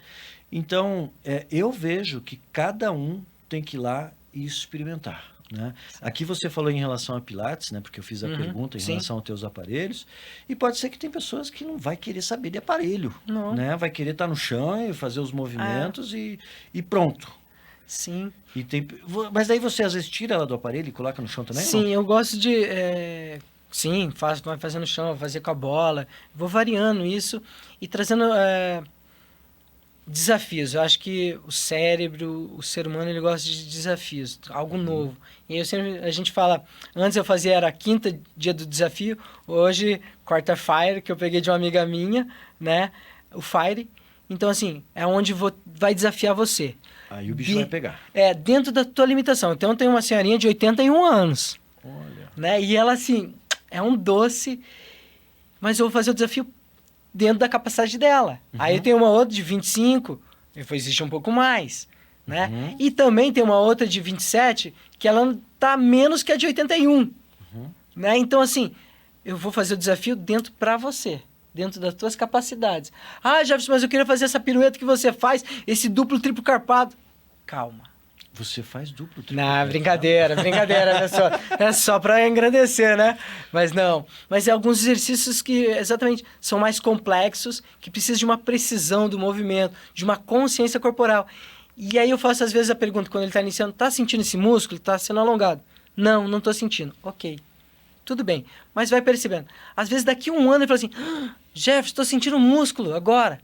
Então, eu vejo que cada um tem que ir lá e experimentar. Né? Aqui você falou em relação a Pilates, né? Porque eu fiz a pergunta em relação aos teus aparelhos, e pode ser que tem pessoas que não vai querer saber de aparelho, né? Vai querer estar no chão e fazer os movimentos e pronto. Sim. Mas daí você às vezes tira ela do aparelho e coloca no chão também? Sim, eu gosto de... Sim, vai fazer no chão, fazer com a bola. Vou variando isso e trazendo desafios. Eu acho que o cérebro, o ser humano, ele gosta de desafios, algo novo. E a gente fala, antes eu fazia, era a 5ª dia do desafio, hoje, quarta Fire, que eu peguei de uma amiga minha, né? O Fire. Então, assim, é onde vai desafiar você. Aí o bicho vai pegar. Dentro da tua limitação. Então, tem uma senhorinha de 81 anos. Olha. Né? E ela, assim, é um doce, mas eu vou fazer o desafio dentro da capacidade dela. Aí tem uma outra de 25, depois existe um pouco mais, né? E também tem uma outra de 27, que ela tá menos que a de 81. Né? Então, assim, eu vou fazer o desafio dentro para você, dentro das tuas capacidades. Ah, Jefferson, mas eu queria fazer essa pirueta que você faz, esse duplo, triplo carpado. Calma. Você faz duplo, triplo? Não, brincadeira, pessoal. É só para engrandecer, né? Mas não. Mas é alguns exercícios que, exatamente, são mais complexos, que precisam de uma precisão do movimento, de uma consciência corporal. E aí eu faço, às vezes, a pergunta, quando ele está iniciando, tá sentindo esse músculo? Tá sendo alongado? Não, não tô sentindo. Ok. Tudo bem. Mas vai percebendo. Às vezes, daqui a um ano, ele fala assim, Jefferson, estou sentindo um músculo agora.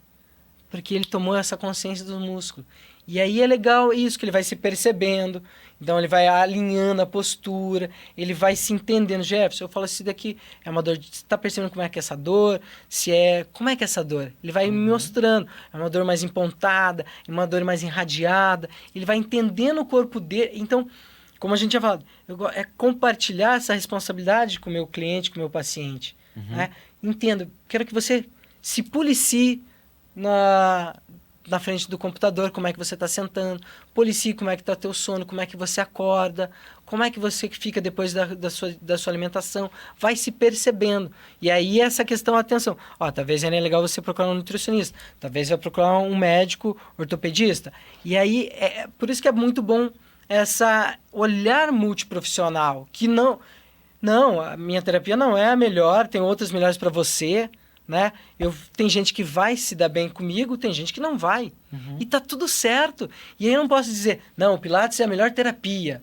Porque ele tomou essa consciência do músculo. E aí é legal isso, que ele vai se percebendo, então ele vai alinhando a postura, ele vai se entendendo. Jefferson, eu falo, se daqui é uma dor, você está percebendo como é que é essa dor? Como é que é essa dor? Ele vai me mostrando, é uma dor mais empontada, é uma dor mais irradiada, ele vai entendendo o corpo dele. Então, como a gente já falou, é compartilhar essa responsabilidade com o meu cliente, com o meu paciente. Né? Entendo, quero que você se policie na frente do computador, como é que você está sentando, policie como é que está teu sono, como é que você acorda, como é que você fica depois da sua alimentação, vai se percebendo. E aí essa questão, atenção, talvez é legal você procurar um nutricionista, talvez vai procurar um médico ortopedista. E aí, por isso que é muito bom essa olhar multiprofissional, que não, a minha terapia não é a melhor, tem outras melhores para você, né? Tem gente que vai se dar bem comigo, tem gente que não vai. E tá tudo certo. E aí eu não posso dizer, não, o Pilates é a melhor terapia.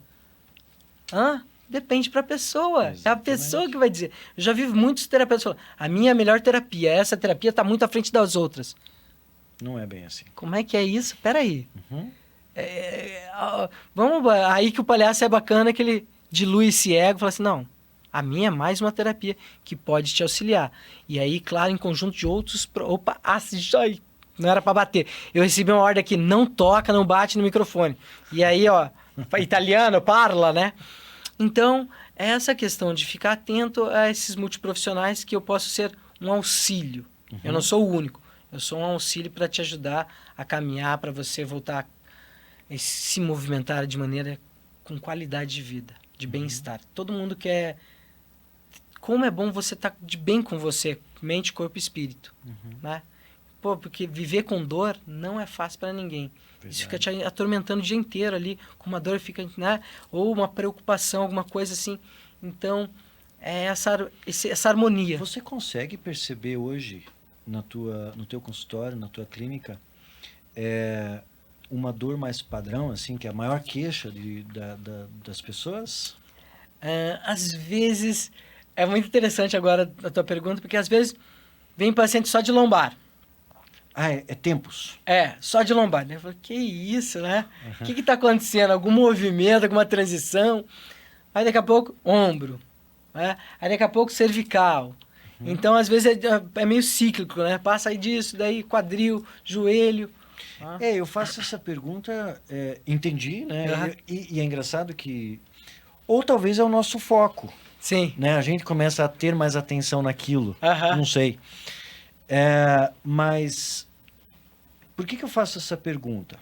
Depende pra pessoa. Exatamente. É a pessoa que vai dizer. Eu já vi muitos terapeutas falando, a minha é a melhor terapia, essa terapia tá muito à frente das outras. Não é bem assim. Como é que é isso? Peraí. Vamos, aí que o palhaço é bacana, que ele dilui esse ego e fala assim, não, a minha é mais uma terapia que pode te auxiliar. E aí, claro, em conjunto de outros... Opa, ai, não era pra bater. Eu recebi uma ordem aqui, não toca, não bate no microfone. E aí, ó, italiano, parla, né? Então, é essa questão de ficar atento a esses multiprofissionais que eu posso ser um auxílio. Eu não sou o único. Eu sou um auxílio para te ajudar a caminhar, para você voltar a se movimentar de maneira com qualidade de vida, de bem-estar. Todo mundo quer... Como é bom você estar de bem com você, mente, corpo e espírito, né? Pô, porque viver com dor não é fácil para ninguém. Verdade. Isso fica te atormentando o dia inteiro ali, com uma dor fica, né? Ou uma preocupação, alguma coisa assim. Então, é essa harmonia. Você consegue perceber hoje, no teu consultório, na tua clínica, uma dor mais padrão, assim, que é a maior queixa das pessoas? Às vezes, é muito interessante agora a tua pergunta, porque às vezes vem paciente só de lombar. É tempos? Só de lombar. Eu falo, que isso, né? O que está acontecendo? Algum movimento, alguma transição? Aí daqui a pouco, ombro. Né? Aí daqui a pouco, cervical. Então, às vezes, é meio cíclico, né? Passa aí disso, daí quadril, joelho. Eu faço essa pergunta, entendi, né? E é engraçado que... Ou talvez é o nosso foco. Sim. Né? A gente começa a ter mais atenção naquilo. Não sei. Mas por que eu faço essa pergunta?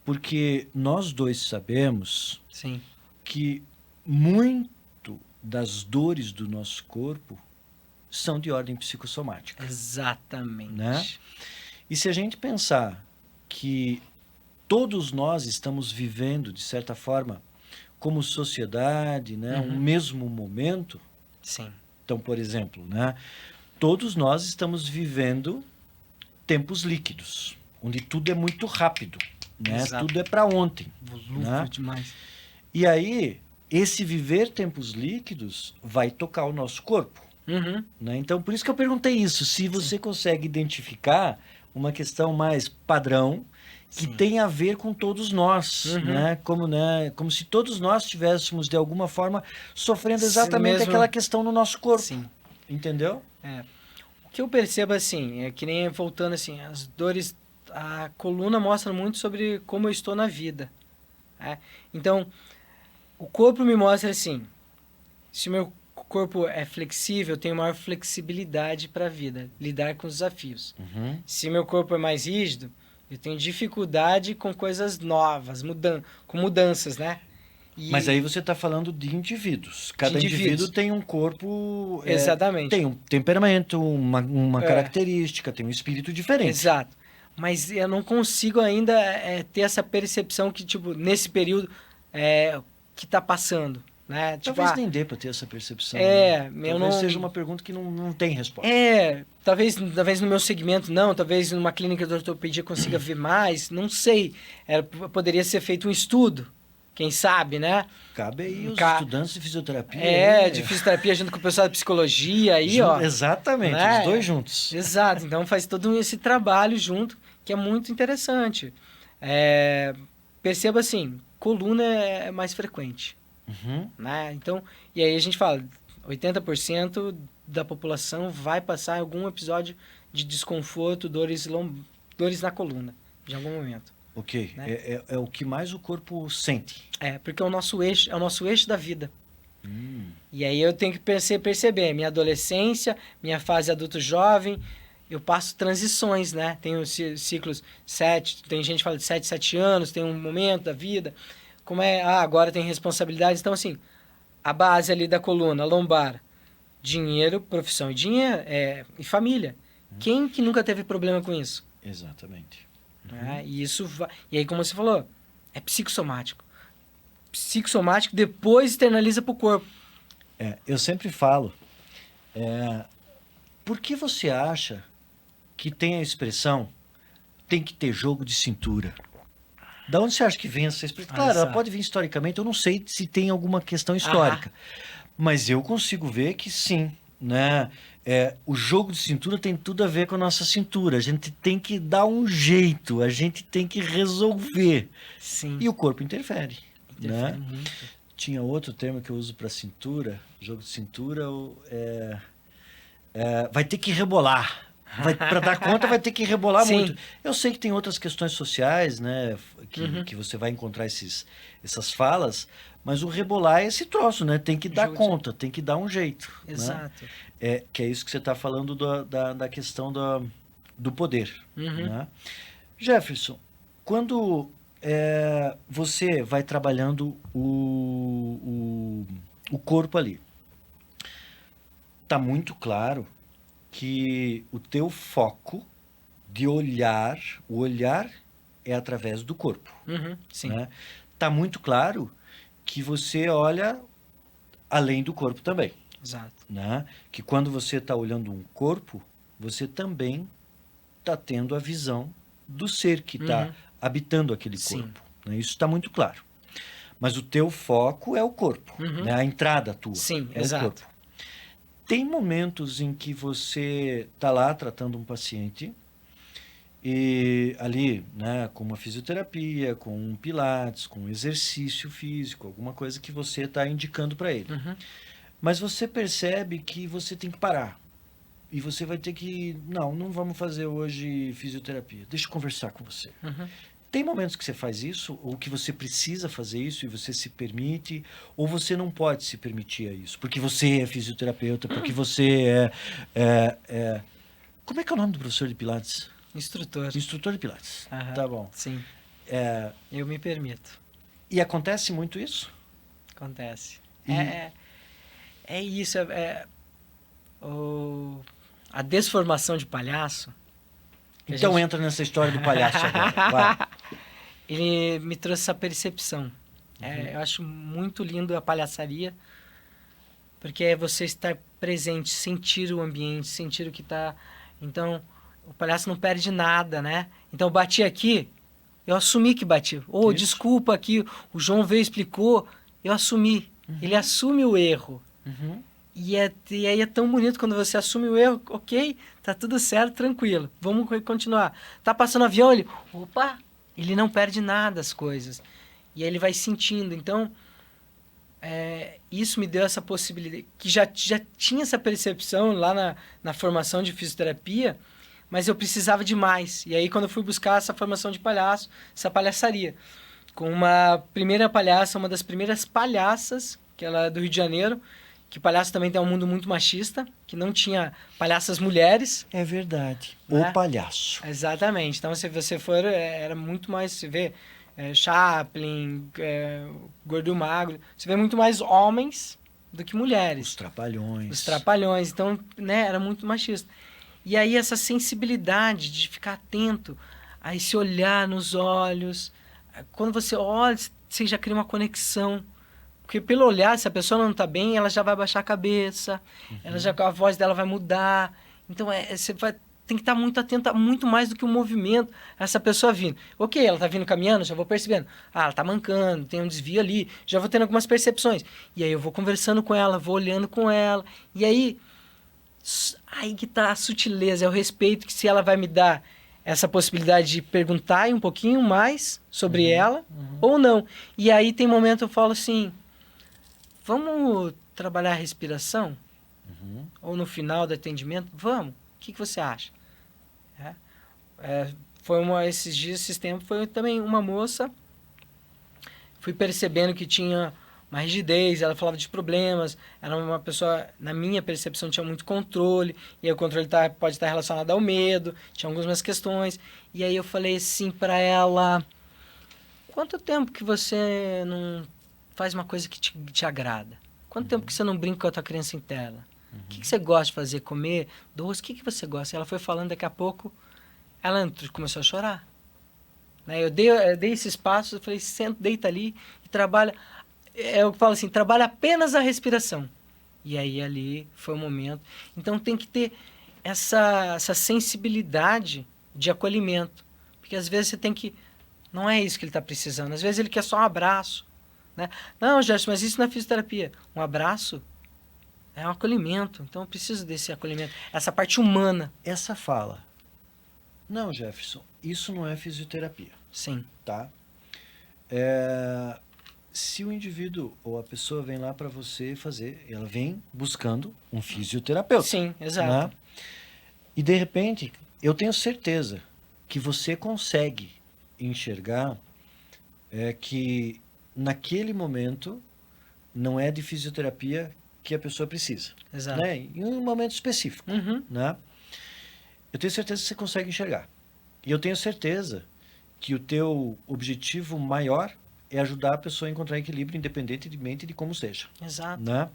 Porque nós dois sabemos Sim. que muito das dores do nosso corpo são de ordem psicossomática. Exatamente. Né? E se a gente pensar que todos nós estamos vivendo, de certa forma, como sociedade, né, um mesmo momento. Sim. Então, por exemplo, né, todos nós estamos vivendo tempos líquidos, onde tudo é muito rápido, né? Tudo é para ontem. Né? Demais. E aí, esse viver tempos líquidos vai tocar o nosso corpo. Né? Então, por isso que eu perguntei isso, se você consegue identificar uma questão mais padrão, que tem a ver com todos nós, né? Como se todos nós estivéssemos, de alguma forma, sofrendo exatamente aquela questão no nosso corpo. Sim. Entendeu? O que eu percebo, assim, é que nem voltando, assim, as dores... A coluna mostra muito sobre como eu estou na vida. Né? Então, o corpo me mostra, assim, se o meu corpo é flexível, eu tenho maior flexibilidade para a vida, lidar com os desafios. Se meu corpo é mais rígido, eu tenho dificuldade com coisas novas, com mudanças, né? Mas aí você está falando de indivíduos. Cada indivíduo tem um corpo... Exatamente. Tem um temperamento, uma característica, tem um espírito diferente. Exato. Mas eu não consigo ainda ter essa percepção que, tipo, nesse período que está passando. Né? Talvez nem dê para ter essa percepção. Talvez seja uma pergunta que não tem resposta. Talvez no meu segmento não, talvez numa clínica de ortopedia consiga ver mais, não sei. Poderia ser feito um estudo, quem sabe, né? Cabe aí os estudantes de fisioterapia. De fisioterapia junto com o pessoal da psicologia. Aí, ó, exatamente, né? Os dois juntos. Exato, então faz todo esse trabalho junto, que é muito interessante. Perceba assim, coluna é mais frequente. Né? Então, e aí a gente fala, 80% da população vai passar algum episódio de desconforto, dores na coluna, de algum momento. Ok, né? É o que mais o corpo sente. Porque é o nosso eixo da vida. E aí eu tenho que perceber, minha adolescência, minha fase adulto jovem, eu passo transições, né? Tem os ciclos 7, tem gente que fala de 7 anos, tem um momento da vida... Como agora tem responsabilidades. Então, assim, a base ali da coluna, lombar, dinheiro, profissão e dinheiro, e família. Quem que nunca teve problema com isso? Exatamente. E aí, como você falou, é psicossomático. Psicossomático depois externaliza para o corpo. Eu sempre falo, por que você acha que tem a expressão tem que ter jogo de cintura? Da onde você acha que vem essa expressão? Claro, ela pode vir historicamente, eu não sei se tem alguma questão histórica. Mas eu consigo ver que sim, né? O jogo de cintura tem tudo a ver com a nossa cintura. A gente tem que dar um jeito, a gente tem que resolver. Sim. E o corpo interfere. Interfere Né? muito. Tinha outro termo que eu uso para cintura, jogo de cintura, vai ter que rebolar. Para dar conta vai ter que rebolar muito. Eu sei que tem outras questões sociais, né, que você vai encontrar essas falas, mas o rebolar é esse troço, né? Tem que dar conta, tem que dar um jeito. Exato. Né? Que é isso que você está falando da questão do poder. Né? Jefferson, quando você vai trabalhando o corpo ali, tá muito claro que o teu foco de olhar, o olhar é através do corpo. Sim. Né? Tá muito claro que você olha além do corpo também. Exato. Né? Que quando você está olhando um corpo, você também está tendo a visão do ser que está habitando aquele corpo. Né? Isso está muito claro. Mas o teu foco é o corpo, né? A entrada tua é o corpo. Tem momentos em que você está lá tratando um paciente e ali, né, com uma fisioterapia, com um pilates, com um exercício físico, alguma coisa que você está indicando para ele. Mas você percebe que você tem que parar. E você vai ter que... Não vamos fazer hoje fisioterapia. Deixa eu conversar com você. Tem momentos que você faz isso, ou que você precisa fazer isso e você se permite, ou você não pode se permitir isso, porque você é fisioterapeuta, porque você Como é que é o nome do professor de Pilates? Instrutor. Instrutor de Pilates. Tá bom. Sim. Eu me permito. E acontece muito isso? Acontece. É isso. A desformação de palhaço. Então entra nessa história do palhaço agora. Vai. Ele me trouxe essa percepção. Eu acho muito lindo a palhaçaria, porque é você estar presente, sentir o ambiente, sentir o que está... Então, o palhaço não perde nada, né? Então, eu bati aqui, eu assumi que bati. Desculpa aqui, o João veio e explicou, eu assumi. Ele assume o erro. E aí é tão bonito quando você assume o erro. Ok, tá tudo certo, tranquilo. Vamos continuar. Tá passando avião, ele não perde nada as coisas. E aí ele vai sentindo. Então, isso me deu essa possibilidade. Que já tinha essa percepção lá na formação de fisioterapia, mas eu precisava de mais. E aí, quando eu fui buscar essa formação de palhaço, essa palhaçaria, com uma primeira palhaça, uma das primeiras palhaças, que ela é do Rio de Janeiro, que palhaço também tem um mundo muito machista, que não tinha palhaças mulheres. É verdade. Né? O palhaço. Exatamente. Então, se você for, era muito mais... Você vê Chaplin, Gordo e Magro. Você vê muito mais homens do que mulheres. Os Trapalhões. Então, né, era muito machista. E aí, essa sensibilidade de ficar atento a esse olhar nos olhos. Quando você olha, você já cria uma conexão. Porque pelo olhar, se a pessoa não está bem, ela já vai baixar a cabeça, a voz dela vai mudar. Então, você tem que estar muito atenta, muito mais do que o movimento, essa pessoa vindo. Ok, ela está vindo caminhando, já vou percebendo. Ela está mancando, tem um desvio ali, já vou tendo algumas percepções. E aí eu vou conversando com ela, vou olhando com ela. E aí que está a sutileza, é o respeito que se ela vai me dar essa possibilidade de perguntar um pouquinho mais sobre ela ou não. E aí tem momento eu falo assim... Vamos trabalhar a respiração? Ou no final do atendimento? Vamos. O que você acha? Esses tempos, foi também uma moça. Fui percebendo que tinha uma rigidez, ela falava de problemas. Era uma pessoa, na minha percepção, tinha muito controle. E aí o controle pode estar relacionado ao medo. Tinha algumas questões. E aí eu falei assim para ela... Quanto tempo que você não... faz uma coisa que te agrada? Quanto tempo que você não brinca com a tua criança em tela? O que você gosta de fazer? Comer? Doce? O que você gosta? Ela foi falando, daqui a pouco, ela começou a chorar. Eu dei esse espaço, eu falei, senta, deita ali e trabalha. Eu falo assim, trabalha apenas a respiração. E aí ali foi o momento. Então tem que ter essa sensibilidade de acolhimento. Porque às vezes você tem que... Não é isso que ele está precisando. Às vezes ele quer só um abraço, né? Não, Gerson, mas isso não é fisioterapia. Um abraço é um acolhimento. Então eu preciso desse acolhimento. Essa parte humana. Essa fala. Não, Jefferson, isso não é fisioterapia. Sim. Tá? Se o indivíduo ou a pessoa vem lá para você fazer, ela vem buscando um fisioterapeuta. Sim, exato. Né? E de repente, eu tenho certeza que você consegue enxergar que naquele momento não é de fisioterapia que a pessoa precisa. Exato. Né? Em um momento específico. Uhum. Né? Eu tenho certeza que você consegue enxergar. E eu tenho certeza que o teu objetivo maior é ajudar a pessoa a encontrar equilíbrio independentemente de como seja. Exato. Né?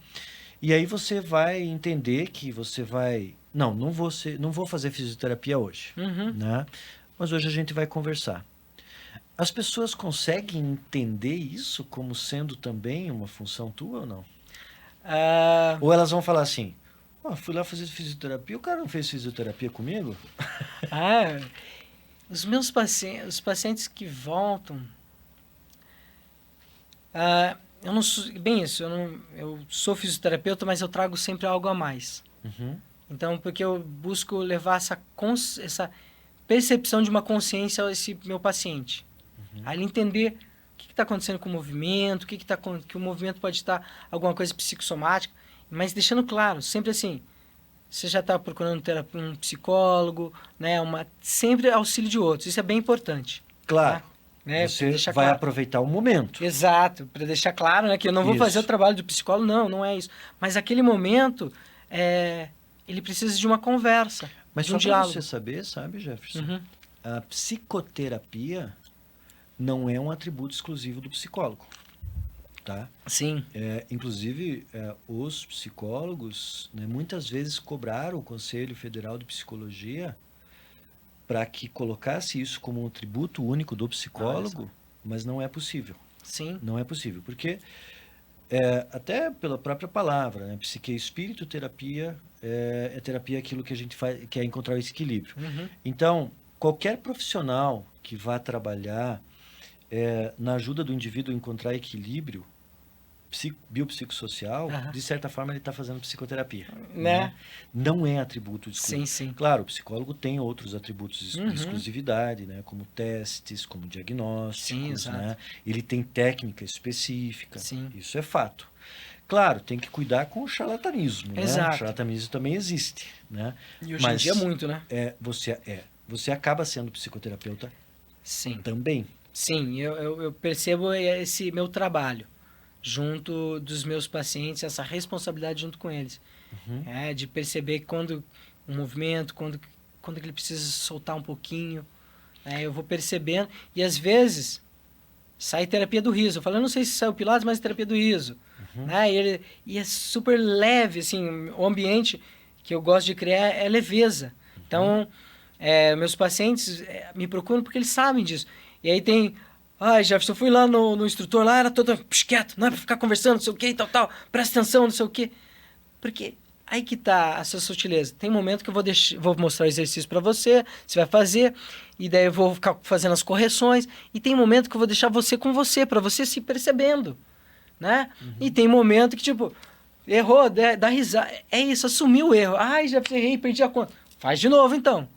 E aí você vai entender que você vai... Não vou fazer fisioterapia hoje. Uhum. Né? Mas hoje a gente vai conversar. As pessoas conseguem entender isso como sendo também uma função tua ou não? Ou elas vão falar assim, fui lá fazer fisioterapia, o cara não fez fisioterapia comigo? Os meus pacientes, os pacientes que voltam, eu não sou, bem isso, eu sou fisioterapeuta, mas eu trago sempre algo a mais. Uhum. Então, porque eu busco levar essa percepção de uma consciência a esse meu paciente. A ele entender o que está acontecendo com o movimento, que o movimento pode estar alguma coisa psicossomática, mas deixando claro, sempre assim, você já está procurando um psicólogo, né, sempre auxílio de outros, isso é bem importante. Claro, tá? Né, você vai aproveitar o momento. Exato, para deixar claro, né, que eu não vou fazer o trabalho do psicólogo, não é isso. Mas aquele momento, ele precisa de uma conversa, mas de um só para diálogo. você saber, sabe, Jefferson, Uhum. a psicoterapia não é um atributo exclusivo do psicólogo, tá? Sim. Inclusive, os psicólogos, né, muitas vezes cobraram o Conselho Federal de Psicologia para que colocasse isso como um atributo único do psicólogo, mas não é possível. Sim. Não é possível, porque até pela própria palavra, né, psique e espírito, terapia é terapia aquilo que a gente faz, que é encontrar esse equilíbrio. Uhum. Então, qualquer profissional que vá trabalhar na ajuda do indivíduo a encontrar equilíbrio biopsicossocial, de certa forma ele está fazendo psicoterapia. Né? Não é atributo exclusivo. Sim, sim. Claro, o psicólogo tem outros atributos de exclusividade, né? Como testes, como diagnósticos. Né? Ele tem técnica específica. Sim. Isso é fato. Claro, tem que cuidar com o charlatanismo. Exato. Né? O charlatanismo também existe. Né? E hoje em dia muito, né? Você acaba sendo psicoterapeuta também. Sim, eu percebo esse meu trabalho junto dos meus pacientes, essa responsabilidade junto com eles. De perceber quando o movimento, quando que ele precisa soltar um pouquinho. Eu vou percebendo. E às vezes sai terapia do riso. Eu falo, eu não sei se sai o Pilates, mas terapia do riso. E é super leve, assim, o ambiente que eu gosto de criar é leveza. Então, meus pacientes me procuram porque eles sabem disso. E aí tem... Jefferson, eu fui lá no instrutor, lá era todo quieto, não é pra ficar conversando, não sei o que, tal, presta atenção, não sei o que. Porque aí que tá essa sutileza. Tem momento que eu vou mostrar o exercício pra você vai fazer, e daí eu vou ficar fazendo as correções, e tem momento que eu vou deixar você com você, pra você se percebendo, né? E tem momento que, tipo, errou, dá risada, é isso, assumiu o erro. Jefferson, errei, perdi a conta. Faz de novo, então.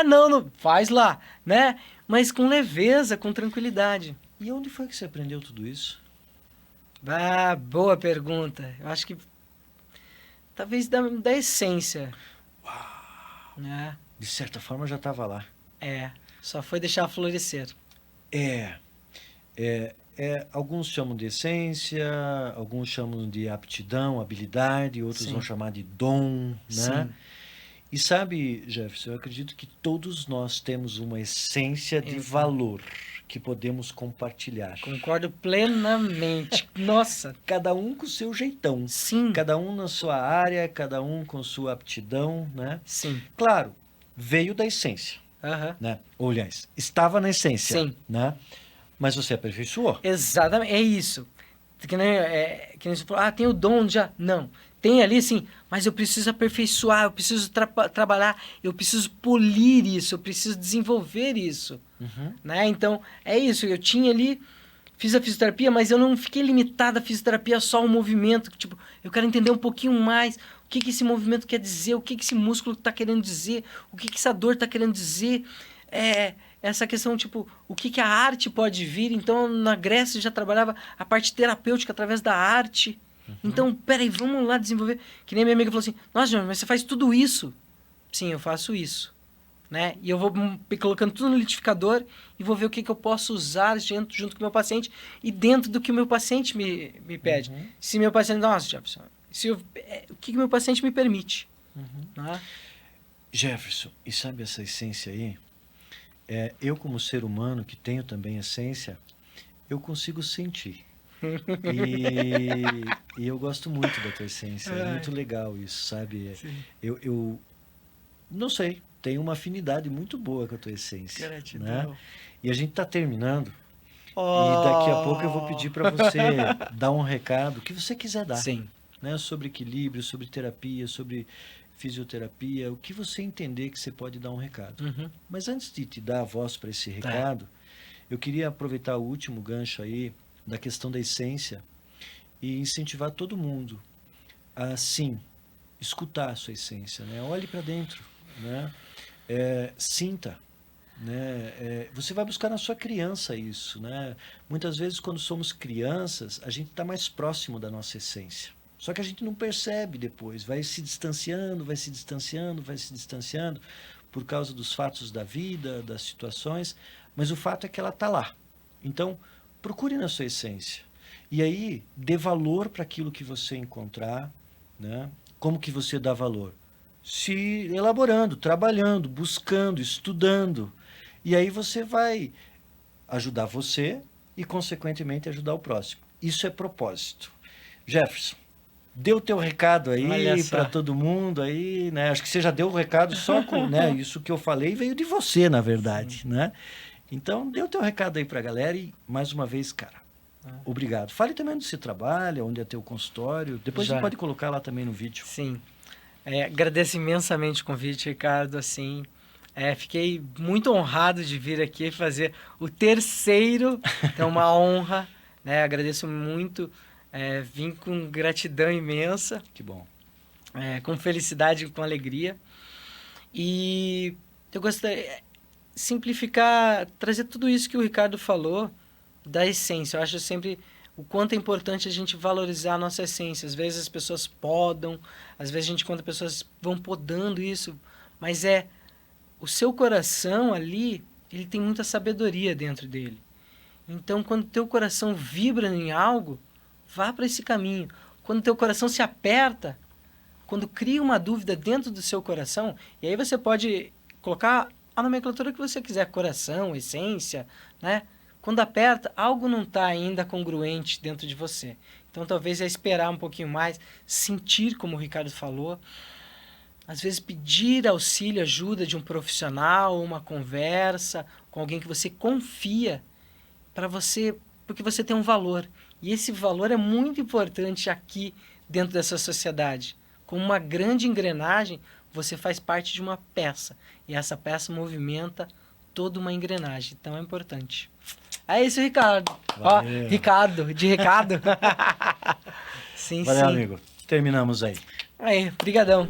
Não, faz lá, né? Mas com leveza, com tranquilidade. E onde foi que você aprendeu tudo isso? Boa pergunta. Eu acho que talvez da essência. Uau! De certa forma já estava lá. Só foi deixar florescer. Alguns chamam de essência, alguns chamam de aptidão, habilidade, outros vão chamar de dom, né? Sim. E sabe, Jefferson, eu acredito que todos nós temos uma essência de valor que podemos compartilhar. Concordo plenamente. Nossa! Cada um com o seu jeitão. Sim. Cada um na sua área, cada um com sua aptidão, né? Sim. Claro, veio da essência. Né? Ou, aliás, estava na essência. Sim. Né? Mas você aperfeiçoou. Exatamente, é isso. que nem você falou, tem o dom já. Não. Tem ali, sim, mas eu preciso aperfeiçoar, eu preciso trabalhar, eu preciso polir isso, eu preciso desenvolver isso. Né? Então, é isso. Eu tinha ali, fiz a fisioterapia, mas eu não fiquei limitado à fisioterapia só ao movimento. Tipo, eu quero entender um pouquinho mais o que esse movimento quer dizer, o que esse músculo está querendo dizer, o que essa dor está querendo dizer. Essa questão, tipo, o que a arte pode vir. Então, na Grécia eu já trabalhava a parte terapêutica através da arte. Então, peraí, vamos lá desenvolver. Que nem minha amiga falou assim, nossa, João, mas você faz tudo isso? Sim, eu faço isso. Né? E eu vou colocando tudo no liquidificador e vou ver o que eu posso usar junto com o meu paciente e dentro do que o meu paciente me pede. Se meu paciente... Nossa, Jefferson, o que meu paciente me permite. Né? Jefferson, e sabe essa essência aí? Eu, como ser humano, que tenho também essência, eu consigo sentir. E eu gosto muito da tua essência. É muito legal isso, sabe? Eu não sei, tenho uma afinidade muito boa com a tua essência. Gratidão. Né? E a gente está terminando. E daqui a pouco eu vou pedir para você dar um recado, o que você quiser dar. Sim. Né? Sobre equilíbrio, sobre terapia, sobre fisioterapia, o que você entender que você pode dar um recado. Mas antes de te dar a voz para esse recado, eu queria aproveitar o último gancho aí, da questão da essência, e incentivar todo mundo a, sim, escutar a sua essência. Né? Olhe para dentro, né? Sinta. Né? Você vai buscar na sua criança isso. Né? Muitas vezes, quando somos crianças, a gente está mais próximo da nossa essência. Só que a gente não percebe depois, vai se distanciando, vai se distanciando, vai se distanciando, por causa dos fatos da vida, das situações, mas o fato é que ela está lá. Então, procure na sua essência. E aí, dê valor para aquilo que você encontrar. Né? Como que você dá valor? Se elaborando, trabalhando, buscando, estudando. E aí você vai ajudar você e, consequentemente, ajudar o próximo. Isso é propósito. Jefferson, dê o teu recado aí para todo mundo aí, né? Acho que você já deu o recado só com, né? Isso que eu falei veio de você, na verdade, né? Então, dê o teu recado aí para a galera e, mais uma vez, cara, obrigado. Fale também onde você trabalha, onde é teu consultório. Depois você pode colocar lá também no vídeo. Sim. Agradeço imensamente o convite, Ricardo. Assim, fiquei muito honrado de vir aqui fazer o terceiro. É uma honra. Né? Agradeço muito. Vim com gratidão imensa. Que bom. Com felicidade e com alegria. E eu gostaria simplificar, trazer tudo isso que o Ricardo falou da essência. Eu acho sempre o quanto é importante a gente valorizar a nossa essência. Às vezes as pessoas podam, às vezes a gente encontra pessoas vão podando isso, mas o seu coração ali, ele tem muita sabedoria dentro dele. Então, quando teu coração vibra em algo, vá para esse caminho. Quando teu coração se aperta, quando cria uma dúvida dentro do seu coração, e aí você pode colocar a nomenclatura que você quiser, coração, essência, né? Quando aperta, algo não está ainda congruente dentro de você. Então, talvez esperar um pouquinho mais, sentir, como o Ricardo falou, às vezes pedir auxílio, ajuda de um profissional, uma conversa com alguém que você confia, para você, porque você tem um valor. E esse valor é muito importante aqui dentro dessa sociedade. Como uma grande engrenagem, você faz parte de uma peça. E essa peça movimenta toda uma engrenagem. Então é importante. É isso, Ricardo. Ó, Ricardo, de recado. Sim, Valeu, amigo. Terminamos aí. Aí, brigadão.